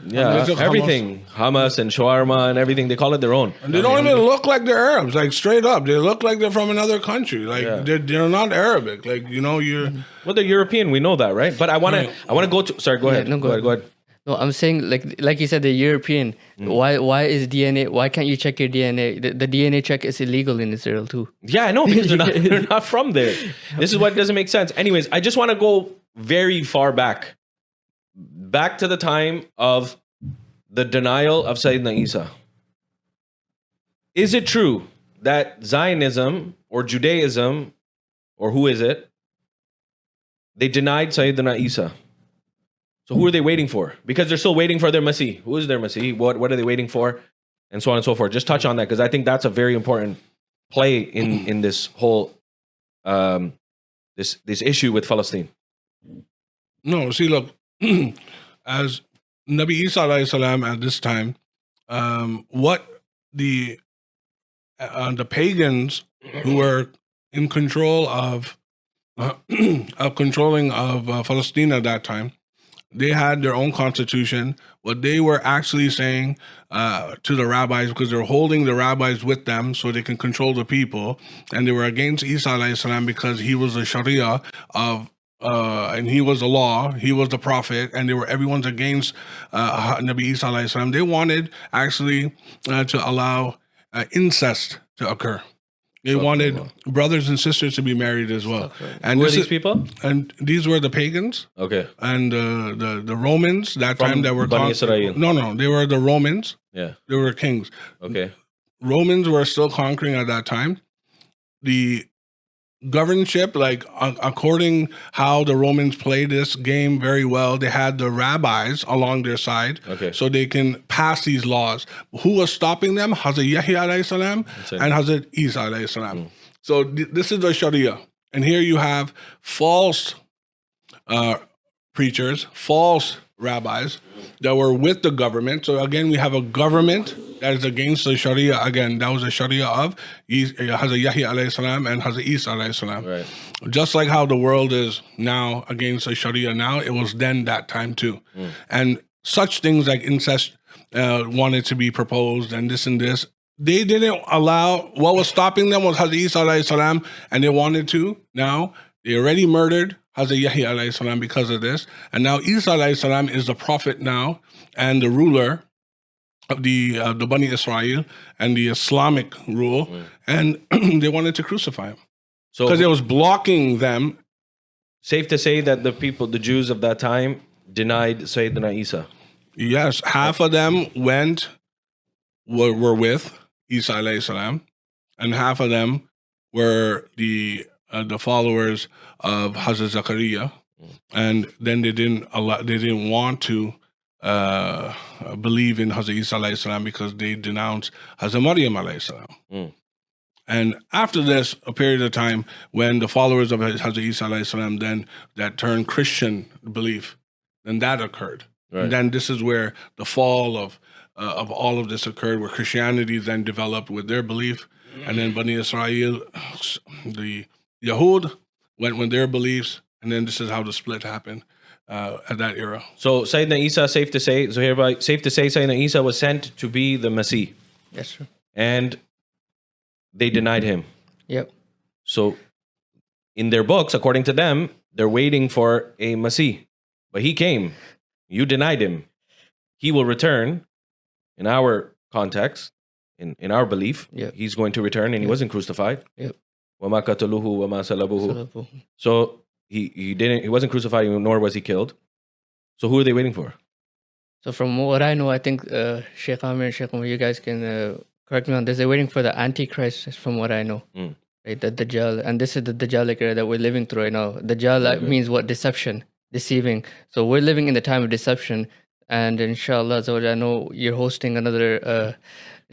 Yeah, everything. Hummus and shawarma and everything. They call it their own. And they don't even look like they're Arabs, like straight up. They look like they're from another country. Like they're not Arabic. Like, Well, they're European. We know that, right? But I want to go to, sorry, go ahead. No, go ahead. No, I'm saying like you said, the European. Why is DNA? Why can't you check your DNA? The DNA check is illegal in Israel too. Yeah, I know, because they're not from there. This is what doesn't make sense. Anyways, I just want to go very far back to the time of the denial of Sayyidina Isa. Is it true that Zionism or Judaism, or who is it, they denied Sayyidina Isa? So who are they waiting for? Because they're still waiting for their Masih. Who is their Masih? What are they waiting for? And so on and so forth. Just touch on that, because I think that's a very important play in this whole this issue with Palestine. No, see, look, as Nabi Isa alayhi salam at this time, what the the pagans who were in control of controlling of Palestine at that time, they had their own constitution. What they were actually saying to the rabbis, because they're holding the rabbis with them so they can control the people, and they were against Isa alayhi salam because he was the Sharia of, and he was the law, he was the prophet, and everyone's against Nabi Isa alayhi salam. They wanted actually to allow incest to occur. They wanted brothers and sisters to be married as well. And who are these people? And these were the pagans. Okay. And the Romans that From time that were Bani Israel. No, they were the Romans. Yeah. They were kings. Okay. Romans were still conquering at that time. The governorship, like according how the Romans played this game very well, they had the rabbis along their side, Okay. so they can pass these laws. Who was stopping them? Hazrat Yahya alayhi salam and Hazrat Isa alayhi salam. So this is the Sharia, and here you have false preachers, false rabbis that were with the government. So again, we have a government that is against the Sharia. Again, that was the Sharia of Hazrat Yahya alayhi salam and Hazrat Isa alayhi salam. Right. Just like how the world is now against the Sharia now, it was then that time too. And such things like incest wanted to be proposed, and this and this. They didn't allow, what was stopping them was Hazrat Isa alayhi salam, and they wanted to. Now, they already murdered Hazrat Yahya alayhi salam because of this. And now Isa alayhi salam is the prophet now and the ruler of the Bani Israel and the Islamic rule. And they wanted to crucify him. So Because it was blocking them. safe to say that the people, the Jews of that time, denied Sayyidina Isa. Yes, half of them were with Isa alayhi salam, and half of them were the followers of Hazrat Zakaria, and then they didn't want to believe in Hazrat Isa alayhi salam because they denounced Hazrat Maryam alayhi salam. And after this, a period of time when the followers of Hazrat Isa alayhi salam then that turned Christian belief, then that occurred. Right. And then this is where the fall of all of this occurred, where Christianity then developed with their belief, and then Bani Israel, the Yahud, went with their beliefs, and then this is how the split happened at that era. So Sayyidina Isa, safe to say, Zuhair bhai, safe to say Sayyidina Isa was sent to be the Masih. Yes, sir. And they denied him. Yep. So in their books, according to them, they're waiting for a Masih. But he came. You denied him. He will return. In our context, in our belief, Yep. he's going to return, and he wasn't crucified. Yep. وَمَا قَتَلُوهُ وَمَا صَلَبُوهُ. So he wasn't crucified, nor was he killed. So who are they waiting for? So from what I know, I think Shaykh Aamer and Shaykh Omar, you guys can correct me on this. They're waiting for the Antichrist, from what I know. Right, the Dajjal. And this is the Dajjalic era that we're living through right now. Dajjal means what? Deception, deceiving. So we're living in the time of deception. And inshallah, I know you're hosting another...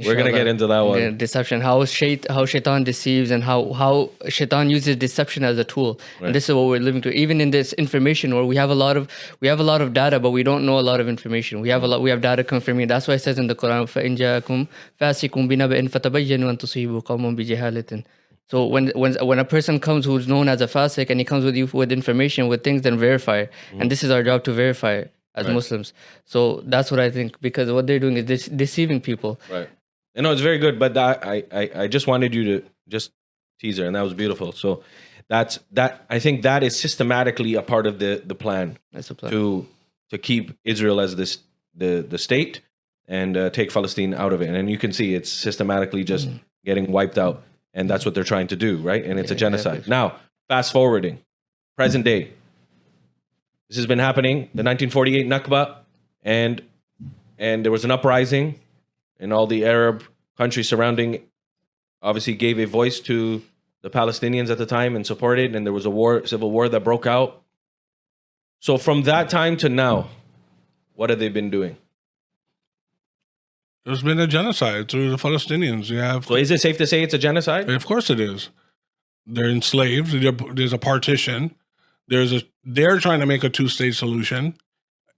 We're going to get into that one. Deception, how shaitan deceives, and how shaitan uses deception as a tool. Right. And this is what we're living through. Even in this information, where we have a lot of data, but we don't know a lot of information. We have data confirming. That's why it says in the Quran, فَإِنْ جَاءَكُمْ فَاسِقٌ بِنَبَإٍ فَتَبَيَّنُوا أَن تُصِيبُوا قَوْمًا بِجَهَالَةٍ. So when a person comes who's known as a fasik, and he comes with you with information, with things, then verify it. And this is our job, to verify it as Muslims. So that's what I think, because what they're doing is deceiving people. Right. No, it's very good, but I just wanted you to just teaser, and that was beautiful. So that I think that is systematically a part of the plan. That's a plan. To keep Israel as the state and take Palestine out of it. And you can see it's systematically just getting wiped out, and that's what they're trying to do, right? And it's a genocide. Now, fast forwarding, present day. This has been happening, the 1948 Nakba, and there was an uprising. And all the Arab countries surrounding obviously gave a voice to the Palestinians at the time and supported, and there was a civil war that broke out. So from that time to now, what have they been doing? There's been a genocide through the Palestinians. So is it safe to say it's a genocide? Of course it is. They're enslaved. There's a partition. They're trying to make a two-state solution.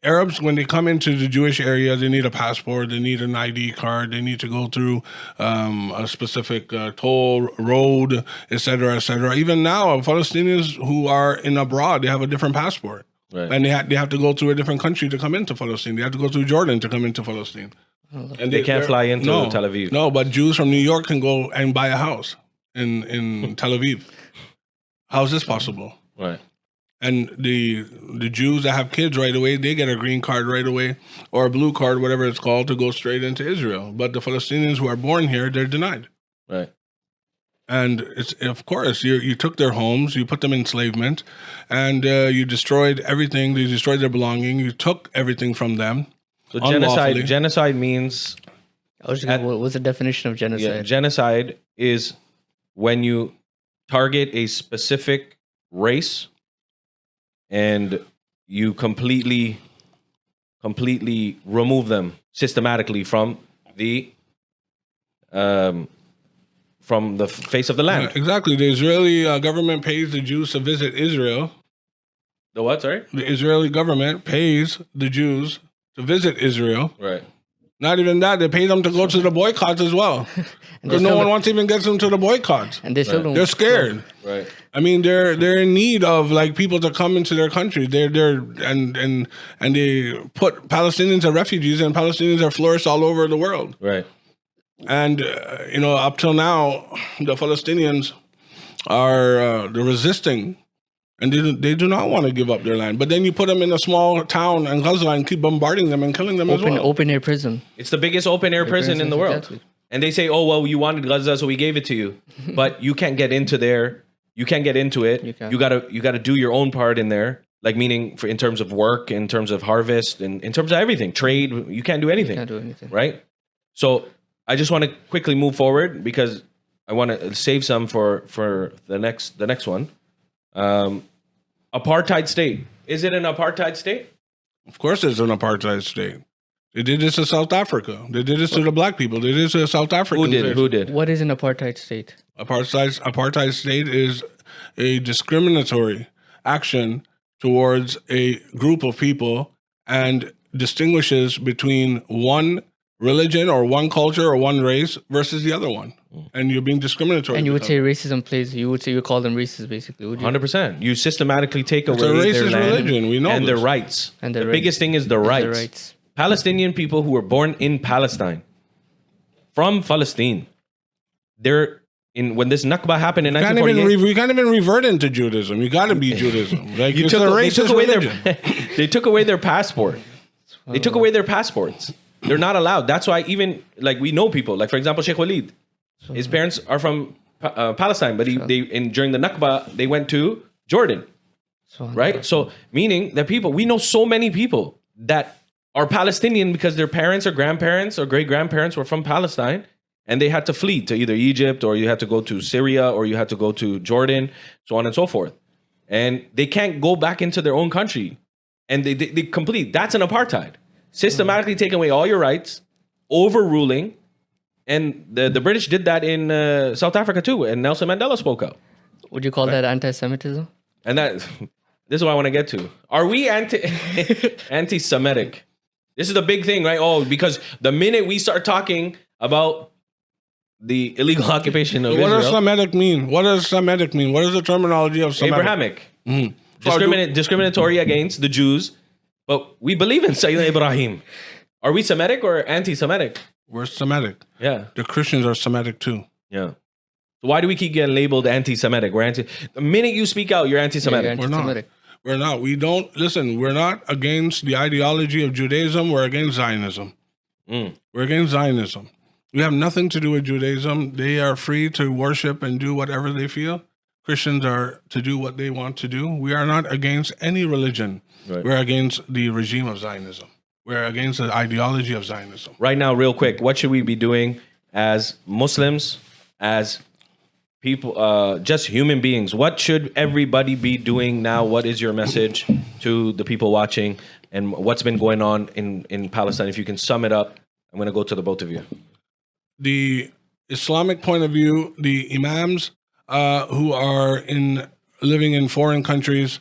Arabs, when they come into the Jewish area, they need a passport, they need an ID card, they need to go through a specific toll road, etc., etc. Even now, Palestinians who are in abroad, they have a different passport. Right. And they have to go through a different country to come into Palestine. They have to go through Jordan to come into Palestine. And they can't fly into Tel Aviv. No, but Jews from New York can go and buy a house in Tel Aviv. How is this possible? Right. And the Jews that have kids right away, they get a green card right away, or a blue card, whatever it's called, to go straight into Israel. But the Palestinians who are born here, they're denied. Right. And it's, of course, you took their homes, you put them in enslavement, and you destroyed everything. You destroyed their belonging. You took everything from them. So unlawfully. genocide means... What's the definition of genocide? Yeah, genocide is when you target a specific race and you completely remove them systematically from the face of the land. Yeah, exactly. The Israeli government pays the Jews to visit Israel. The what? Sorry. The Israeli government pays the Jews to visit Israel. Right. Not even that, they pay them to go to the boycotts as well. Because no one wants to even get them to the boycotts. And they still don't. They're scared. Right. I mean, they're in need of like people to come into their country. And they put Palestinians as refugees, and Palestinians are flourished all over the world. Right. And up till now, the Palestinians are they're resisting, and they do not want to give up their land. But then you put them in a small town in Gaza and keep bombarding them and killing them as well. Open air prison. It's the biggest open air prison in the world. Exactly. And they say, "Oh well, you wanted Gaza, so we gave it to you." But you can't get into there. You can't get into it. You gotta do your own part in there. Like meaning in terms of work, in terms of harvest, and in terms of everything, trade. You can't do anything. Can't do anything. Right. So I just want to quickly move forward because I want to save some for the next one. Apartheid state. Is it an apartheid state? Of course, it's an apartheid state. They did this to South Africa. They did this to the black people. They did this to South Africa. Who did? What is an apartheid state? Apartheid state is a discriminatory action towards a group of people and distinguishes between one religion or one culture or one race versus the other one. And you're being discriminatory. And you would say racism plays, you call them racist basically, would you? 100%. You systematically take away a racist their land religion. We know and this. their rights. And the their biggest thing is the rights. Palestinian people who were born in Palestine, from Palestine, when this Nakba happened in 1948, we can't even revert into Judaism. You got to be Judaism. Like it's a racist religion. They took away their passport. They took away their passports. They're not allowed. That's why even like we know people. Like for example, Sheikh Walid, his parents are from Palestine, but during the Nakba they went to Jordan, right? So meaning that we know so many people that are Palestinian because their parents or grandparents or great grandparents were from Palestine. And they had to flee to either Egypt or you had to go to Syria or you had to go to Jordan, so on and so forth. And they can't go back into their own country. And they that's an apartheid. Systematically taking away all your rights, overruling. And the British did that in South Africa too. And Nelson Mandela spoke out. Would you call that anti-Semitism? And this is what I want to get to. Are we anti-Semitic? This is the big thing, right? Oh, because the minute we start talking about the illegal occupation of Israel. What does Semitic mean? What does Semitic mean? What is the terminology of Semitic? Abrahamic. Mm-hmm. Discriminatory against the Jews. But we believe in Sayyidina Ibrahim. Are we Semitic or anti-Semitic? We're Semitic. Yeah. The Christians are Semitic too. Yeah. So why do we keep getting labeled anti-Semitic? The minute you speak out, you're anti-Semitic. Yeah, you're anti-Semitic. We're not. We don't, listen, we're not against the ideology of Judaism. We're against Zionism. We're against Zionism. We have nothing to do with Judaism. They are free to worship and do whatever they feel. Christians are to do what they want to do. We are not against any religion. Right. We're against the regime of Zionism. We're against the ideology of Zionism. Right now, real quick, what should we be doing as Muslims, as people, just human beings? What should everybody be doing now? What is your message to the people watching? And what's been going on in Palestine? If you can sum it up, I'm going to go to the both of you. The Islamic point of view, the imams who are living in foreign countries,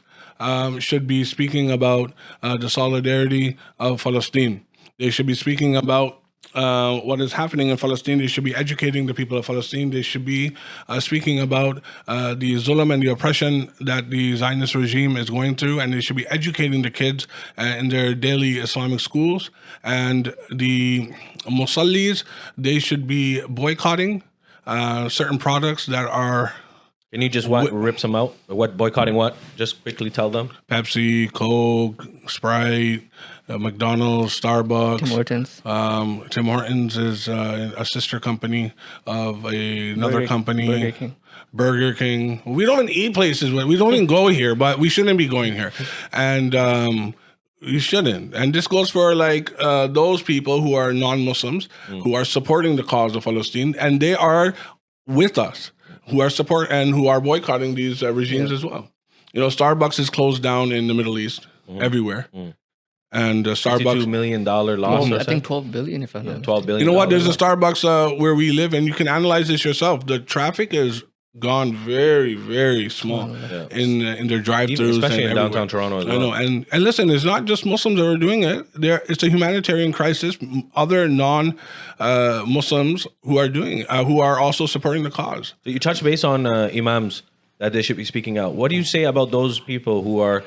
should be speaking about the solidarity of Palestine. They should be speaking about what is happening in Palestine. They should be educating the people of Palestine. They should be speaking about the zulm and the oppression that the Zionist regime is going through, and they should be educating the kids in their daily Islamic schools. And the musallis, they should be boycotting certain products that are Can you just rip some out? What boycotting? What? Just quickly tell them. Pepsi, Coke, Sprite, McDonald's, Starbucks. Tim Hortons is a sister company of another company. Burger King. We don't even eat places. We don't even go here, but we shouldn't be going here. And you shouldn't. And this goes for like those people who are non-Muslims, who are supporting the cause of Palestine, and they are with us, who are boycotting these regimes as well. You know, Starbucks is closed down in the Middle East, everywhere. And Starbucks $52 million loss. I think 12 billion, if I'm not 12 billion. You know what? There's a Starbucks where we live, and you can analyze this yourself. The traffic is gone very, very small in their drive-thrus, especially in everywhere. downtown Toronto as well. I know, and listen, it's not just Muslims that are doing it. It's a humanitarian crisis. Other non-Muslims who are doing, who are also supporting the cause. So you touch base on imams that they should be speaking out. What do you say about those people who are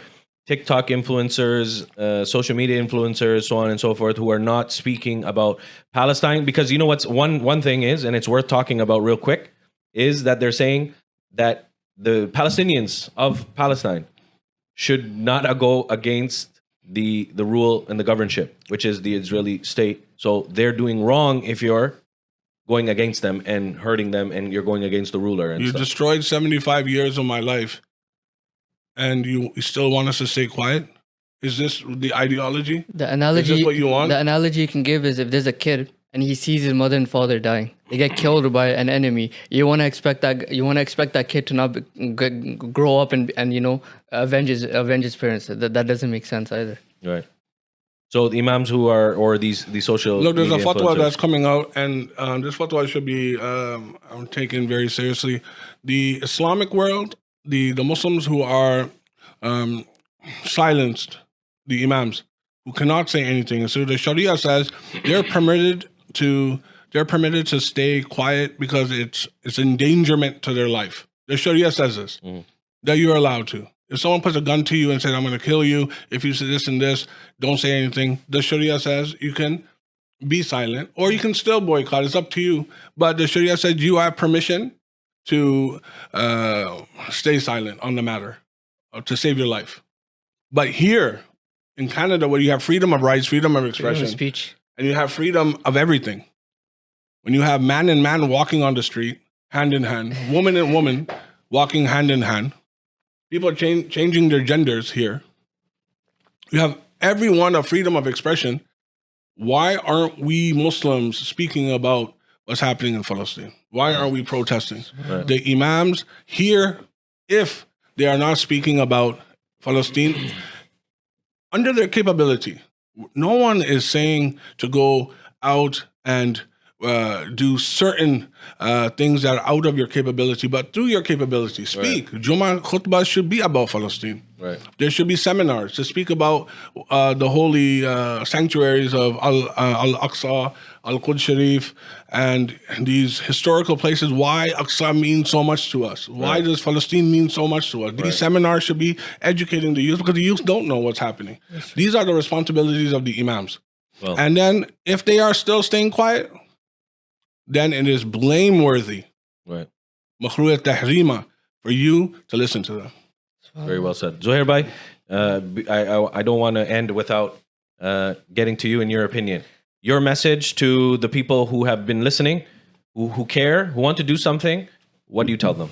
TikTok influencers, social media influencers, so on and so forth, who are not speaking about Palestine? Because you know what's one thing is, and it's worth talking about real quick, is that they're saying that the Palestinians of Palestine should not go against the rule and the governorship, which is the Israeli state. So they're doing wrong if you're going against them and hurting them, and you're going against the ruler. And you destroyed 75 years of my life, and you still want us to stay quiet? Is this the ideology? The analogy, is this what you want? The analogy you can give is if there's a kid and he sees his mother and father dying, they get killed by an enemy. You want to expect that kid to not grow up and avenge his parents. That doesn't make sense either. Right. So the imams who are, or these social look, there's a media fatwa influencers. that's coming out, and this fatwa should be taken very seriously. The Islamic world, the Muslims who are silenced, the imams who cannot say anything. And so the Sharia says they're permitted to stay quiet because it's endangerment to their life. The Sharia says this, that you're allowed to. If someone puts a gun to you and says, I'm going to kill you if you say this and this, don't say anything. The Sharia says you can be silent, or you can still boycott. It's up to you. But the Sharia said you have permission to stay silent on the matter, to save your life. But here in Canada, where you have freedom of rights, freedom of expression, Freedom of speech, and you have freedom of everything, when you have man and man walking on the street, hand in hand, woman and woman walking hand in hand, people are changing their genders here. You have everyone a freedom of expression. Why aren't we Muslims speaking about what's happening in Palestine? Why aren't we protesting? Right. The imams here, if they are not speaking about Palestine, under their capability, no one is saying to go out and do certain things that are out of your capability, but through your capability, speak. Right. Jummah khutbah should be about Palestine. Right. There should be seminars to speak about the holy sanctuaries of Al-Aqsa, Al-Quds Sharif, and these historical places. Why Aqsa means so much to us? Why does Palestine mean so much to us? These seminars should be educating the youth, because the youth don't know what's happening. These are the responsibilities of the imams. Well, and then if they are still staying quiet, then it is blameworthy, makruh tahrima, for you to listen to them. Very well said. Zuhair bhai, I don't want to end without getting to you and your opinion. Your message to the people who have been listening, who care, who want to do something, what do you tell them?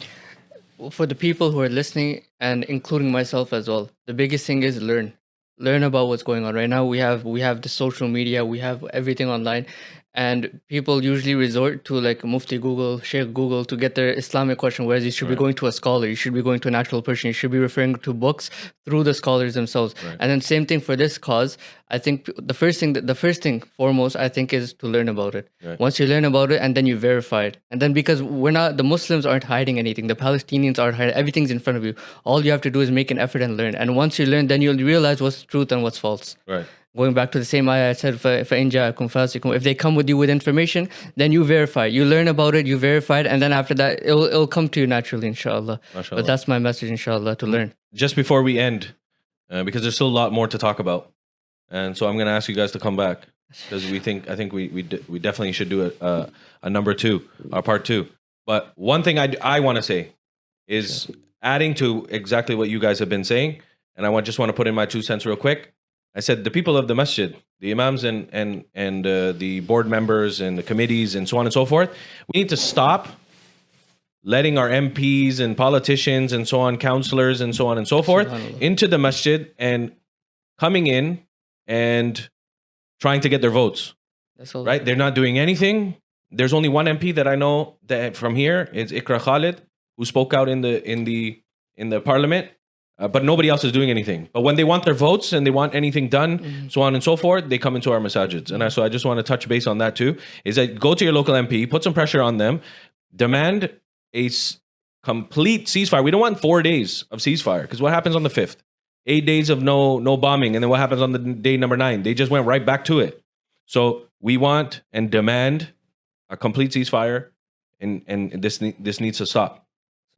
For the people who are listening, and including myself as well, the biggest thing is learn about what's going on right now. We have the social media, we have everything online, And people usually resort to like Mufti Google, Shaykh Google to get their Islamic question, whereas you should be going to a scholar, you should be going to an actual person, you should be referring to books through the scholars themselves. And then same thing for this cause. I think the first thing foremost, I think, is to learn about it. Once you learn about it and then you verify it. And then because the Muslims aren't hiding anything, the Palestinians aren't hiding, everything's in front of you. All you have to do is make an effort and learn. And once you learn, then you'll realize what's truth and what's false. Right. Going back to the same ayah I said, if they come with you with information, then you verify. You learn about it, you verify it, and then after that, it'll come to you naturally, inshallah. But that's my message, inshallah, to learn. Just before we end, because there's still a lot more to talk about, and so I'm going to ask you guys to come back because I think we definitely should do a number 2, or part 2. But one thing I want to say is adding to exactly what you guys have been saying, and I just want to put in my 2 cents real quick. I said the people of the masjid, the imams and the board members and the committees and so on and so forth, we need to stop letting our MPs and politicians and so on, counselors and so on and so forth, into the masjid and coming in and trying to get their votes. That's all. Right? They're not doing anything. There's only one MP that I know that from here is Ikra Khalid, who spoke out in the parliament. But nobody else is doing anything. But when they want their votes and they want anything done, so on and so forth, they come into our masajids. And so I just want to touch base on that too, is that go to your local MP, put some pressure on them, demand a complete ceasefire. We don't want 4 days of ceasefire, because what happens on the 5th? 8 days of no bombing, and then what happens on the day number 9? They just went right back to it. So we want and demand a complete ceasefire, and this needs to stop.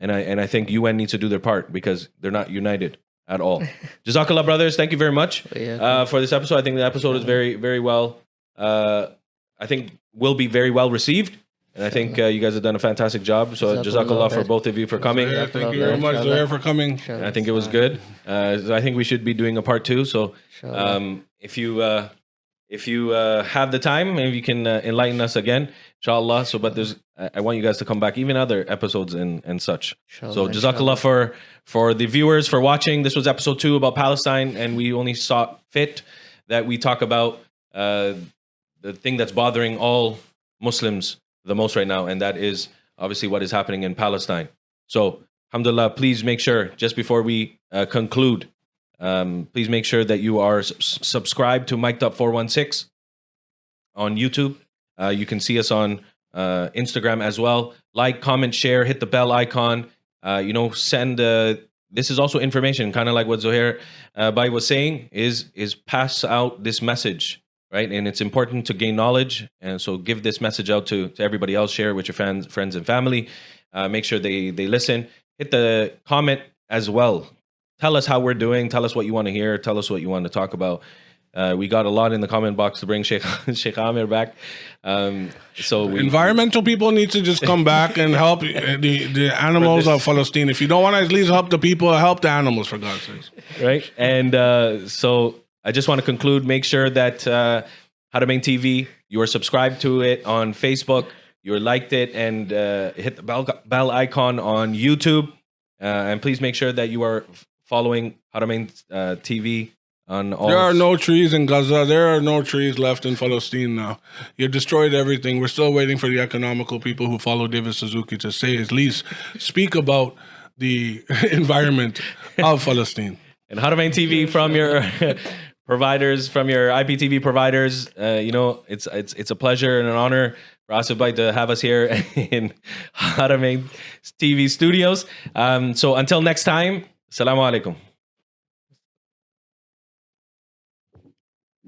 And I think UN needs to do their part, because they're not united at all. Jazakallah, brothers. Thank you very much for this episode. I think the episode is very, very well. I think will be very well received. And I think you guys have done a fantastic job. So Jazakallah for both of you for coming. Thank you very much, Zuhair, for coming. And I think it was good. I think we should be doing a part 2. So if you have the time, maybe you can enlighten us again, inshallah. So, but I want you guys to come back, even other episodes and such. So, Jazakallah for the viewers for watching. This was episode 2 about Palestine, and we only saw fit that we talk about the thing that's bothering all Muslims the most right now, and that is obviously what is happening in Palestine. So, alhamdulillah, please make sure, just before we conclude, please make sure that you are subscribed to Mic'd Up 416 on YouTube. You can see us on Instagram as well. Like, comment, share, hit the bell icon. Send. This is also information, kind of like what Zuhair Bhai was saying, is pass out this message, right? And it's important to gain knowledge, and so give this message out to everybody else. Share it with your friends and family. Make sure they listen. Hit the comment as well. Tell us how we're doing. Tell us what you want to hear. Tell us what you want to talk about. We got a lot in the comment box to bring Shaykh Aamer back. Environmental people need to just come back and help the animals of Palestine. If you don't want to at least help the people, help the animals, for God's sake. Right. And so I just want to conclude. Make sure that Haramain TV, you are subscribed to it on Facebook, you liked it, and hit the bell icon on YouTube. And please make sure that you are following Haramain TV on all. There are no trees in Gaza. There are no trees left in Palestine now. You destroyed everything. We're still waiting for the economical people who follow David Suzuki to say, at least speak about the environment of Palestine. And Haramain TV from your providers, from your IPTV providers. It's a pleasure and an honor for Asif Bhai to have us here in Haramain TV studios. So until next time, Assalamu alaikum.